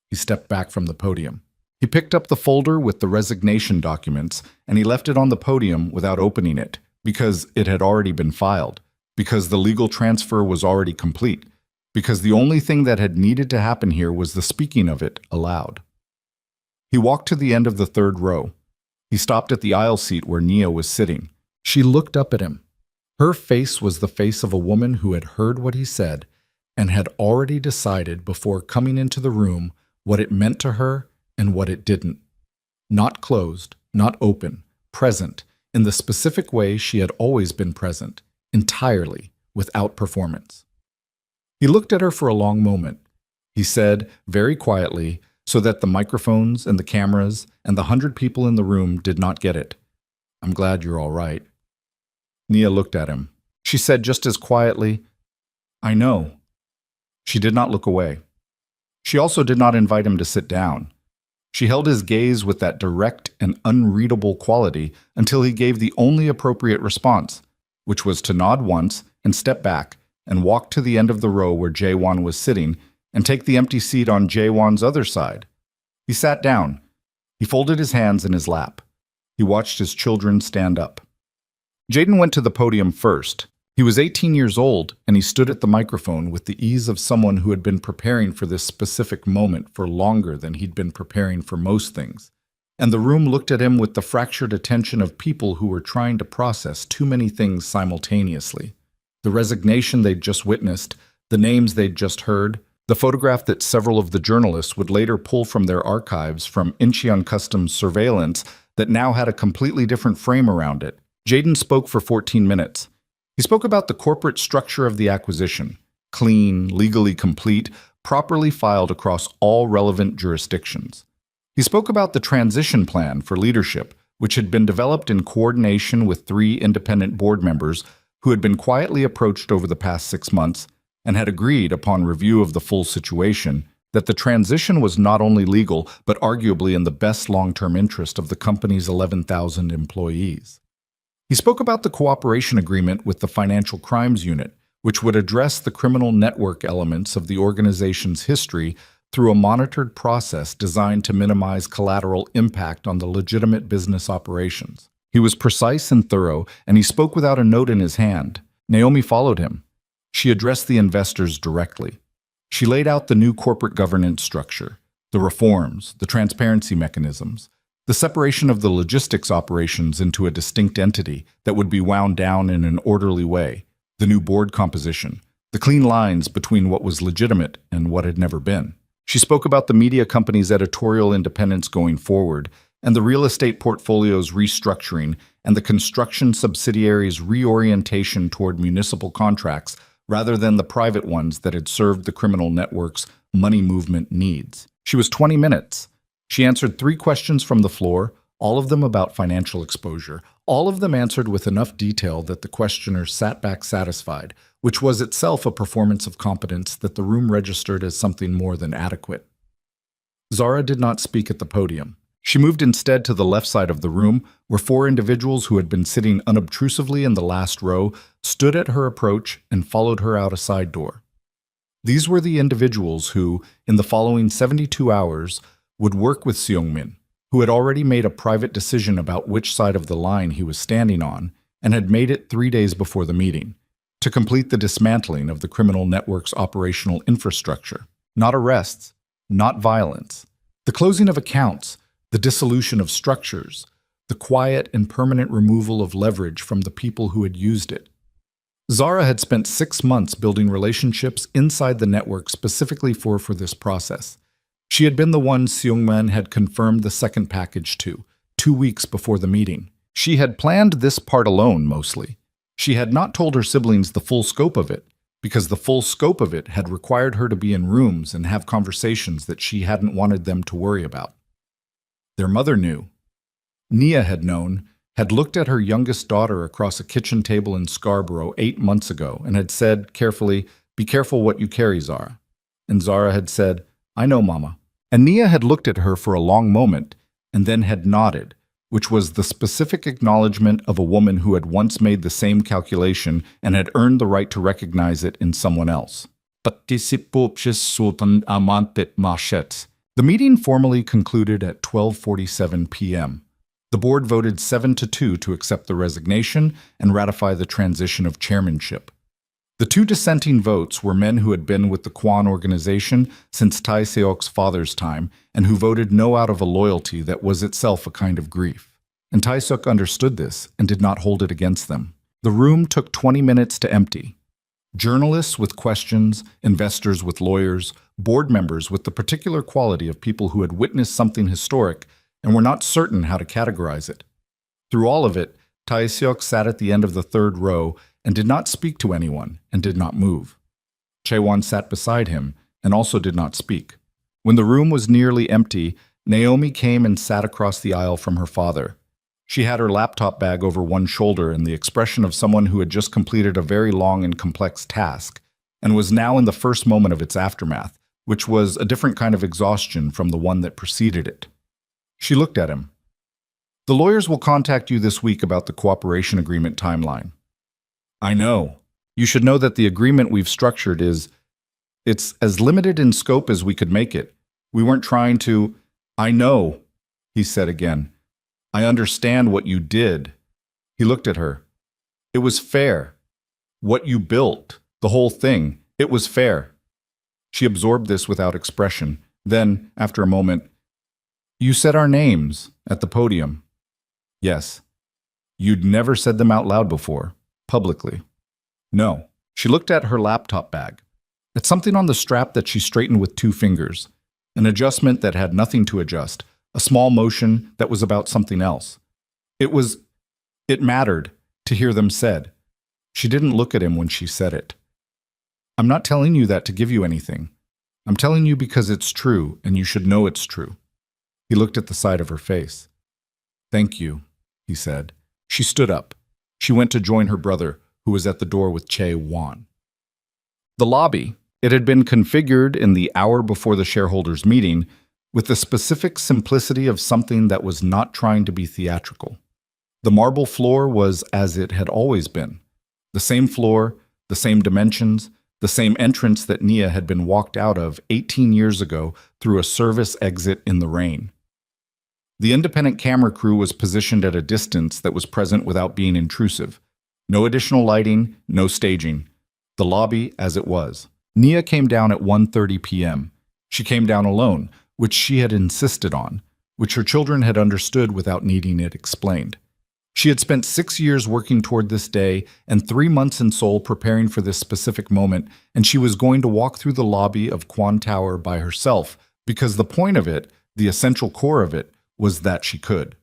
He stepped back from the podium. He picked up the folder with the resignation documents, and he left it on the podium without opening it, because it had already been filed, because the legal transfer was already complete, because the only thing that had needed to happen here was the speaking of it aloud. He walked to the end of the third row. He stopped at the aisle seat where Nia was sitting. She looked up at him. Her face was the face of a woman who had heard what he said and had already decided before coming into the room what it meant to her and what it didn't. Not closed, not open, present, in the specific way she had always been present, entirely, without performance. He looked at her for a long moment. He said, very quietly, so that the microphones and the cameras and the 100 people in the room did not get it, "I'm glad you're all right." Nia looked at him. She said just as quietly, "I know." She did not look away. She also did not invite him to sit down. She held his gaze with that direct and unreadable quality until he gave the only appropriate response, which was to nod once and step back and walk to the end of the row where Jaewon was sitting and take the empty seat on Jaewon's other side. He sat down. He folded his hands in his lap. He watched his children stand up. Jaden went to the podium first. He was 18 years old, and he stood at the microphone with the ease of someone who had been preparing for this specific moment for longer than he'd been preparing for most things. And the room looked at him with the fractured attention of people who were trying to process too many things simultaneously. The resignation they'd just witnessed, the names they'd just heard, the photograph that several of the journalists would later pull from their archives from Incheon Customs surveillance that now had a completely different frame around it. Jaden spoke for 14 minutes. He spoke about the corporate structure of the acquisition, clean, legally complete, properly filed across all relevant jurisdictions. He spoke about the transition plan for leadership, which had been developed in coordination with 3 independent board members who had been quietly approached over the past 6 months and had agreed, upon review of the full situation, that the transition was not only legal, but arguably in the best long-term interest of the company's 11,000 employees. He spoke about the cooperation agreement with the Financial Crimes Unit, which would address the criminal network elements of the organization's history through a monitored process designed to minimize collateral impact on the legitimate business operations. He was precise and thorough, and he spoke without a note in his hand. Naomi followed him. She addressed the investors directly. She laid out the new corporate governance structure, the reforms, the transparency mechanisms, The separation of the logistics operations into a distinct entity that would be wound down in an orderly way, the new board composition, the clean lines between what was legitimate and what had never been. She spoke about the media company's editorial independence going forward, and the real estate portfolio's restructuring, and the construction subsidiary's reorientation toward municipal contracts rather than the private ones that had served the criminal network's money movement needs. She was 20 minutes. She answered 3 questions from the floor, all of them about financial exposure, all of them answered with enough detail that the questioner sat back satisfied, which was itself a performance of competence that the room registered as something more than adequate. Zara did not speak at the podium. She moved instead to the left side of the room, where 4 individuals who had been sitting unobtrusively in the last row stood at her approach and followed her out a side door. These were the individuals who, in the following 72 hours, would work with Seung-min, who had already made a private decision about which side of the line he was standing on and had made it 3 days before the meeting, to complete the dismantling of the criminal network's operational infrastructure. Not arrests, not violence. The closing of accounts, the dissolution of structures, the quiet and permanent removal of leverage from the people who had used it. Zara had spent 6 months building relationships inside the network specifically for this process. She had been the one Seung-min had confirmed the second package to, 2 weeks before the meeting. She had planned this part alone, mostly. She had not told her siblings the full scope of it, because the full scope of it had required her to be in rooms and have conversations that she hadn't wanted them to worry about. Their mother knew. Nia had known, had looked at her youngest daughter across a kitchen table in Scarborough 8 months ago and had said, carefully, "Be careful what you carry, Zara." And Zara had said, "I know, Mama." And Nia had looked at her for a long moment and then had nodded, which was the specific acknowledgement of a woman who had once made the same calculation and had earned the right to recognize it in someone else. The meeting formally concluded at 12:47 p.m. The board voted 7-2 to accept the resignation and ratify the transition of chairmanship. The 2 dissenting votes were men who had been with the Kwan organization since Tae Seok's father's time and who voted no out of a loyalty that was itself a kind of grief. And Tae Seok understood this and did not hold it against them. The room took 20 minutes to empty. Journalists with questions, investors with lawyers, board members with the particular quality of people who had witnessed something historic and were not certain how to categorize it. Through all of it, Tae Seok sat at the end of the 3rd row and did not speak to anyone and did not move. Chae-won sat beside him and also did not speak. When the room was nearly empty, Naomi came and sat across the aisle from her father. She had her laptop bag over one shoulder and the expression of someone who had just completed a very long and complex task and was now in the first moment of its aftermath, which was a different kind of exhaustion from the one that preceded it. She looked at him. "The lawyers will contact you this week about the cooperation agreement timeline." "I know. You should know that the agreement we've structured it's as limited in scope as we could make it. We weren't trying to—" "I know," he said again. "I understand what you did." He looked at her. "It was fair. What you built, the whole thing, it was fair." She absorbed this without expression. Then, after a moment, "You said our names at the podium." "Yes." "You'd never said them out loud before, publicly." "No." She looked at her laptop bag, at something on the strap that she straightened with 2 fingers, an adjustment that had nothing to adjust, a small motion that was about something else. It mattered to hear them said. She didn't look at him when she said it. "I'm not telling you that to give you anything. I'm telling you because it's true and you should know it's true." He looked at the side of her face. "Thank you," he said. She stood up. She went to join her brother, who was at the door with Chae-won. The lobby. It had been configured in the hour before the shareholders' meeting with the specific simplicity of something that was not trying to be theatrical. The marble floor was as it had always been. The same floor, the same dimensions, the same entrance that Nia had been walked out of 18 years ago through a service exit in the rain. The independent camera crew was positioned at a distance that was present without being intrusive. No additional lighting, no staging. The lobby as it was. Nia came down at 1:30 p.m. She came down alone, which she had insisted on. which her children had understood without needing it explained. She had spent 6 years working toward this day and 3 months in Seoul preparing for this specific moment, and she was going to walk through the lobby of Kwan Tower by herself because the point of it, the essential core of it, was that she could.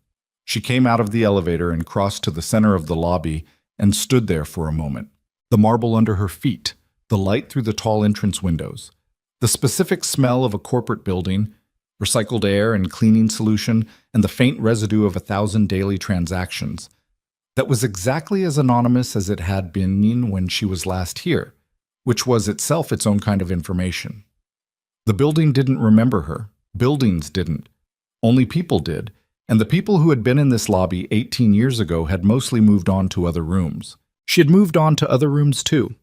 She came out of the elevator and crossed to the center of the lobby and stood there for a moment. The marble under her feet, the light through the tall entrance windows, the specific smell of a corporate building, recycled air and cleaning solution, and the faint residue of 1,000 daily transactions. That was exactly as anonymous as it had been when she was last here, which was itself its own kind of information. The building didn't remember her. Buildings didn't. Only people did, and the people who had been in this lobby 18 years ago had mostly moved on to other rooms. She had moved on to other rooms too.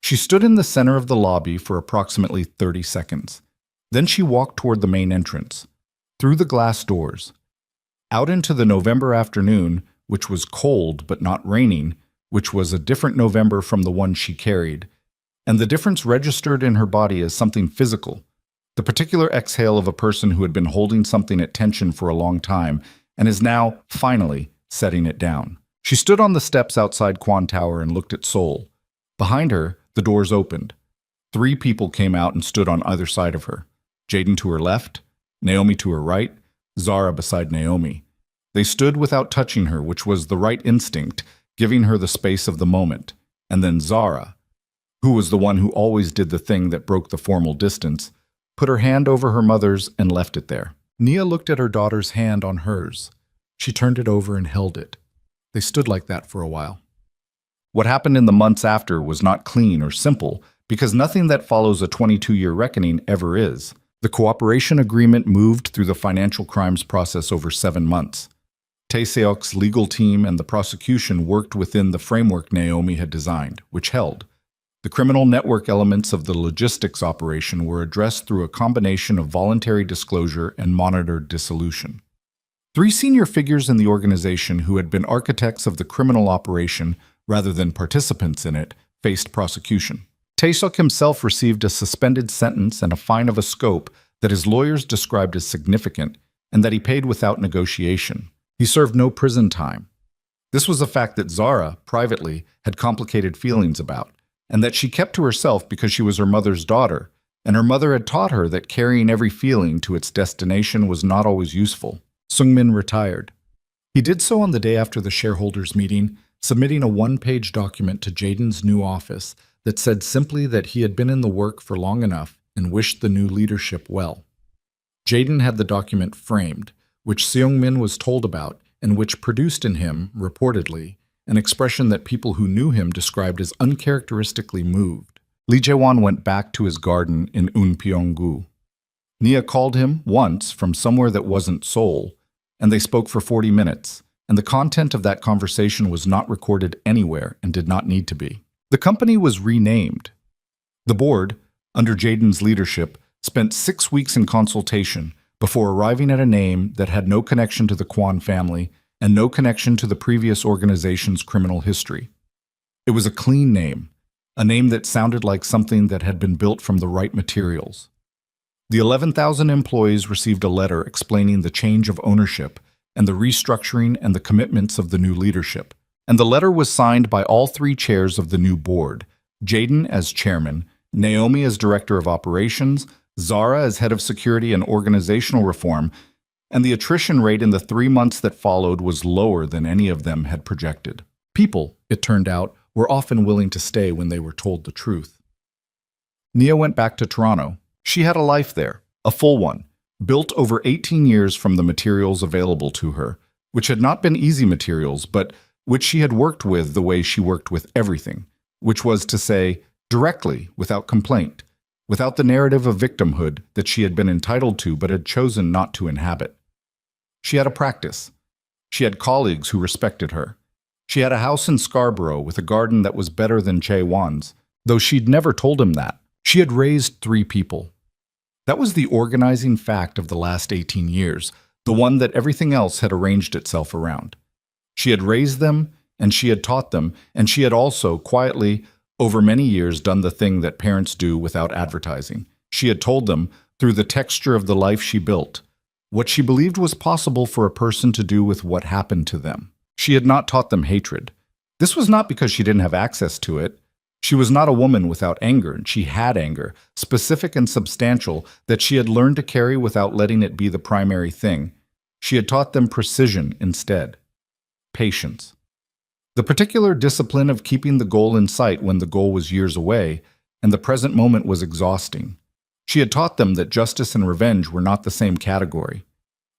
She stood in the center of the lobby for approximately 30 seconds. Then she walked toward the main entrance, through the glass doors, out into the November afternoon, which was cold but not raining, which was a different November from the one she carried, and the difference registered in her body as something physical, the particular exhale of a person who had been holding something at tension for a long time and is now, finally, setting it down. She stood on the steps outside Kwan Tower and looked at Seoul. Behind her, the doors opened. 3 people came out and stood on either side of her. Jaden to her left, Naomi to her right, Zara beside Naomi. They stood without touching her, which was the right instinct, giving her the space of the moment. And then Zara, who was the one who always did the thing that broke the formal distance, put her hand over her mother's and left it there. Nia looked at her daughter's hand on hers. She turned it over and held it. They stood like that for a while. What happened in the months after was not clean or simple, because nothing that follows a 22-year reckoning ever is. The cooperation agreement moved through the financial crimes process over 7 months. Taeseok's legal team and the prosecution worked within the framework Naomi had designed, which held. The criminal network elements of the logistics operation were addressed through a combination of voluntary disclosure and monitored dissolution. 3 senior figures in the organization who had been architects of the criminal operation rather than participants in it faced prosecution. Taeseok himself received a suspended sentence and a fine of a scope that his lawyers described as significant and that he paid without negotiation. He served no prison time. This was a fact that Zara, privately, had complicated feelings about, and that she kept to herself because she was her mother's daughter, and her mother had taught her that carrying every feeling to its destination was not always useful. Sungmin retired. He did so on the day after the shareholders' meeting, submitting a 1-page document to Jaden's new office that said simply that he had been in the work for long enough and wished the new leadership well. Jaden had the document framed, which Seungmin was told about and which produced in him, reportedly, an expression that people who knew him described as uncharacteristically moved. Lee Jae-won went back to his garden in Unpyeong-gu. Nia called him once from somewhere that wasn't Seoul, and they spoke for 40 minutes, and the content of that conversation was not recorded anywhere and did not need to be. The company was renamed. The board, under Jaden's leadership, spent 6 weeks in consultation before arriving at a name that had no connection to the Kwan family and no connection to the previous organization's criminal history. It was a clean name, a name that sounded like something that had been built from the right materials. The 11,000 employees received a letter explaining the change of ownership and the restructuring and the commitments of the new leadership. And the letter was signed by all 3 chairs of the new board, Jaden as chairman, Naomi as director of operations, Zara as head of security and organizational reform, and the attrition rate in the 3 months that followed was lower than any of them had projected. People, it turned out, were often willing to stay when they were told the truth. Nia went back to Toronto. She had a life there, a full one, built over 18 years from the materials available to her, which had not been easy materials, but which she had worked with the way she worked with everything, which was to say, directly, without complaint, without the narrative of victimhood that she had been entitled to but had chosen not to inhabit. She had a practice. She had colleagues who respected her. She had a house in Scarborough with a garden that was better than Jae-won's, though she'd never told him that. She had raised 3 people. That was the organizing fact of the last 18 years, the one that everything else had arranged itself around. She had raised them, and she had taught them, and she had also, quietly, over many years, done the thing that parents do without advertising. She had told them, through the texture of the life she built, what she believed was possible for a person to do with what happened to them. She had not taught them hatred. This was not because she didn't have access to it. She was not a woman without anger, and she had anger, specific and substantial, that she had learned to carry without letting it be the primary thing. She had taught them precision instead. Patience. The particular discipline of keeping the goal in sight when the goal was years away, and the present moment was exhausting. She had taught them that justice and revenge were not the same category.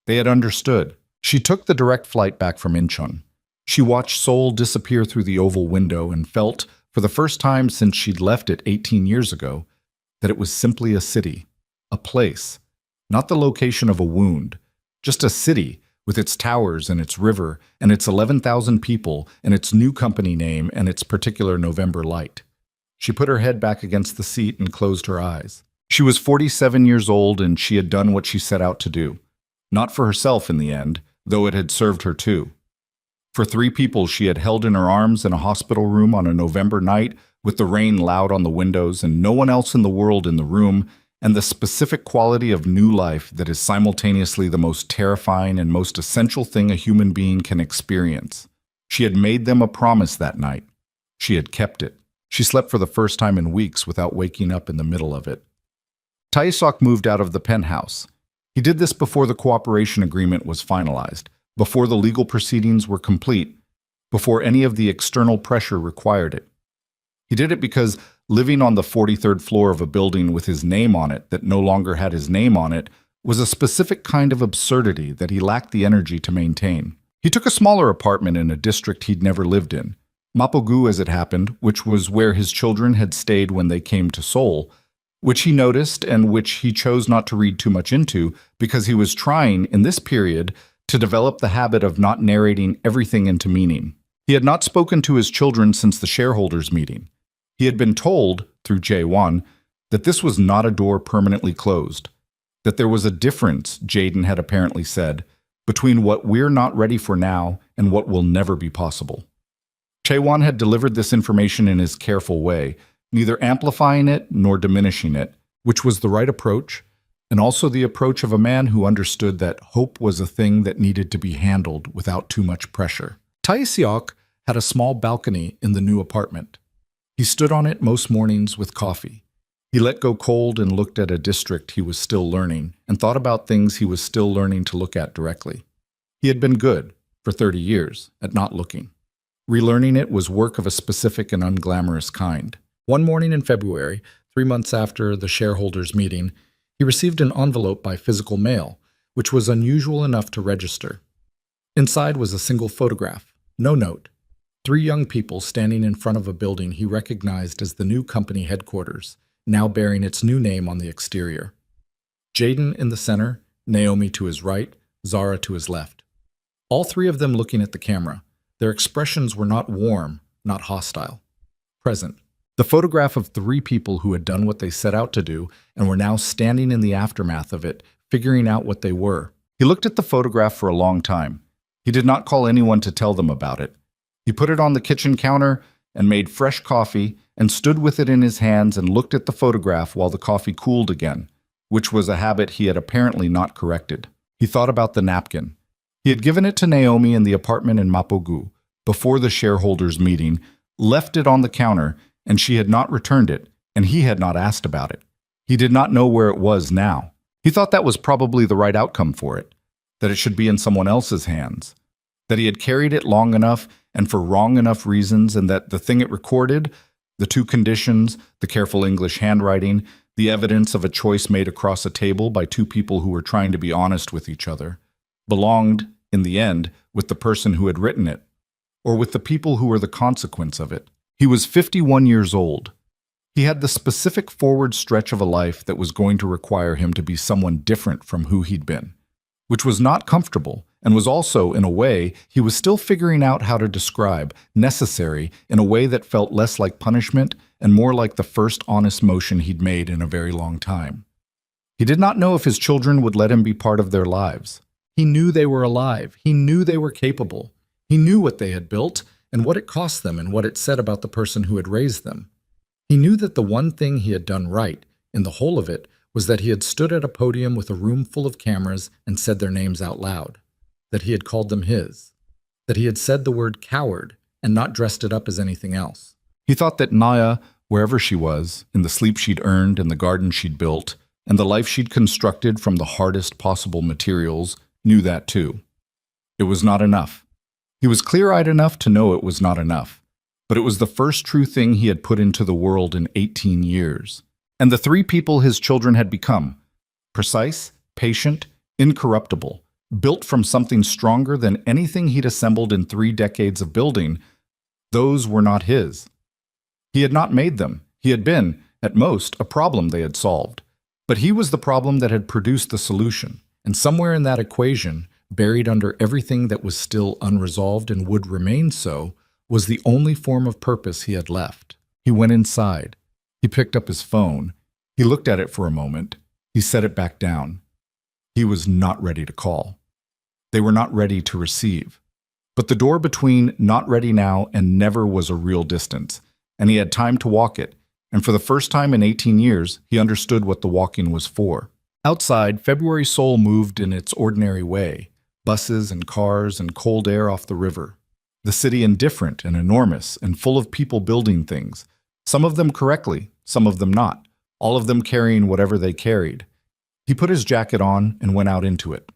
They had understood. She took the direct flight back from Incheon. She watched Seoul disappear through the oval window and felt, for the first time since she'd left it 18 years ago, that it was simply a city, a place, not the location of a wound, just a city with its towers and its river and its 11,000 people and its new company name and its particular November light. She put her head back against the seat and closed her eyes. She was 47 years old and she had done what she set out to do. Not for herself in the end, though it had served her too. For 3 people she had held in her arms in a hospital room on a November night with the rain loud on the windows and no one else in the world in the room, and the specific quality of new life that is simultaneously the most terrifying and most essential thing a human being can experience. She had made them a promise that night. She had kept it. She slept for the first time in weeks without waking up in the middle of it. Tae-seok moved out of the penthouse. He did this before the cooperation agreement was finalized, before the legal proceedings were complete, before any of the external pressure required it. He did it because living on the 43rd floor of a building with his name on it that no longer had his name on it was a specific kind of absurdity that he lacked the energy to maintain. He took a smaller apartment in a district he'd never lived in, Mapogu as it happened, which was where his children had stayed when they came to Seoul, which he noticed and which he chose not to read too much into because he was trying, in this period, to develop the habit of not narrating everything into meaning. He had not spoken to his children since the shareholders' meeting. He had been told, through Jae-won, that this was not a door permanently closed, that there was a difference, Jaden had apparently said, between what we're not ready for now and what will never be possible. Jae-won had delivered this information in his careful way, neither amplifying it nor diminishing it, which was the right approach, and also the approach of a man who understood that hope was a thing that needed to be handled without too much pressure. Tae-seok had a small balcony in the new apartment. He stood on it most mornings with coffee. He let go cold and looked at a district he was still learning and thought about things he was still learning to look at directly. He had been good, for 30 years, at not looking. Relearning it was work of a specific and unglamorous kind. One morning in February, 3 months after the shareholders' meeting, he received an envelope by physical mail, which was unusual enough to register. Inside was a single photograph, no note. 3 young people standing in front of a building he recognized as the new company headquarters, now bearing its new name on the exterior. Jaden in the center, Naomi to his right, Zara to his left. All 3 of them looking at the camera. Their expressions were not warm, not hostile. Present. The photograph of 3 people who had done what they set out to do and were now standing in the aftermath of it, figuring out what they were. He looked at the photograph for a long time. He did not call anyone to tell them about it. He put it on the kitchen counter and made fresh coffee and stood with it in his hands and looked at the photograph while the coffee cooled again, which was a habit he had apparently not corrected. He thought about the napkin. He had given it to Naomi in the apartment in Mapogu before the shareholders' meeting, left it on the counter, and she had not returned it, and he had not asked about it. He did not know where it was now. He thought that was probably the right outcome for it, that it should be in someone else's hands, that he had carried it long enough and for wrong enough reasons, and that the thing it recorded, the 2 conditions, the careful English handwriting, the evidence of a choice made across a table by 2 people who were trying to be honest with each other, belonged, in the end, with the person who had written it, or with the people who were the consequence of it. He was 51 years old. He had the specific forward stretch of a life that was going to require him to be someone different from who he'd been, which was not comfortable and was also, in a way, he was still figuring out how to describe, necessary in a way that felt less like punishment and more like the first honest motion he'd made in a very long time. He did not know if his children would let him be part of their lives. He knew they were alive. He knew they were capable. He knew what they had built and what it cost them and what it said about the person who had raised them. He knew that the one thing he had done right, in the whole of it, was that he had stood at a podium with a room full of cameras and said their names out loud, that he had called them his, that he had said the word coward and not dressed it up as anything else. He thought that Naya, wherever she was, in the sleep she'd earned and the garden she'd built, and the life she'd constructed from the hardest possible materials, knew that too. It was not enough. He was clear-eyed enough to know it was not enough, but it was the first true thing he had put into the world in 18 years. And the three people his children had become: precise, patient, incorruptible, built from something stronger than anything he'd assembled in 3 decades of building, those were not his. He had not made them. He had been, at most, a problem they had solved. But he was the problem that had produced the solution, and somewhere in that equation, buried under everything that was still unresolved and would remain so, was the only form of purpose he had left. He went inside. He picked up his phone. He looked at it for a moment. He set it back down. He was not ready to call. They were not ready to receive. But the door between not ready now and never was a real distance, and he had time to walk it, and for the first time in 18 years, he understood what the walking was for. Outside, February Soul moved in its ordinary way, buses and cars and cold air off the river. The city indifferent and enormous and full of people building things, some of them correctly, some of them not, all of them carrying whatever they carried. He put his jacket on and went out into it.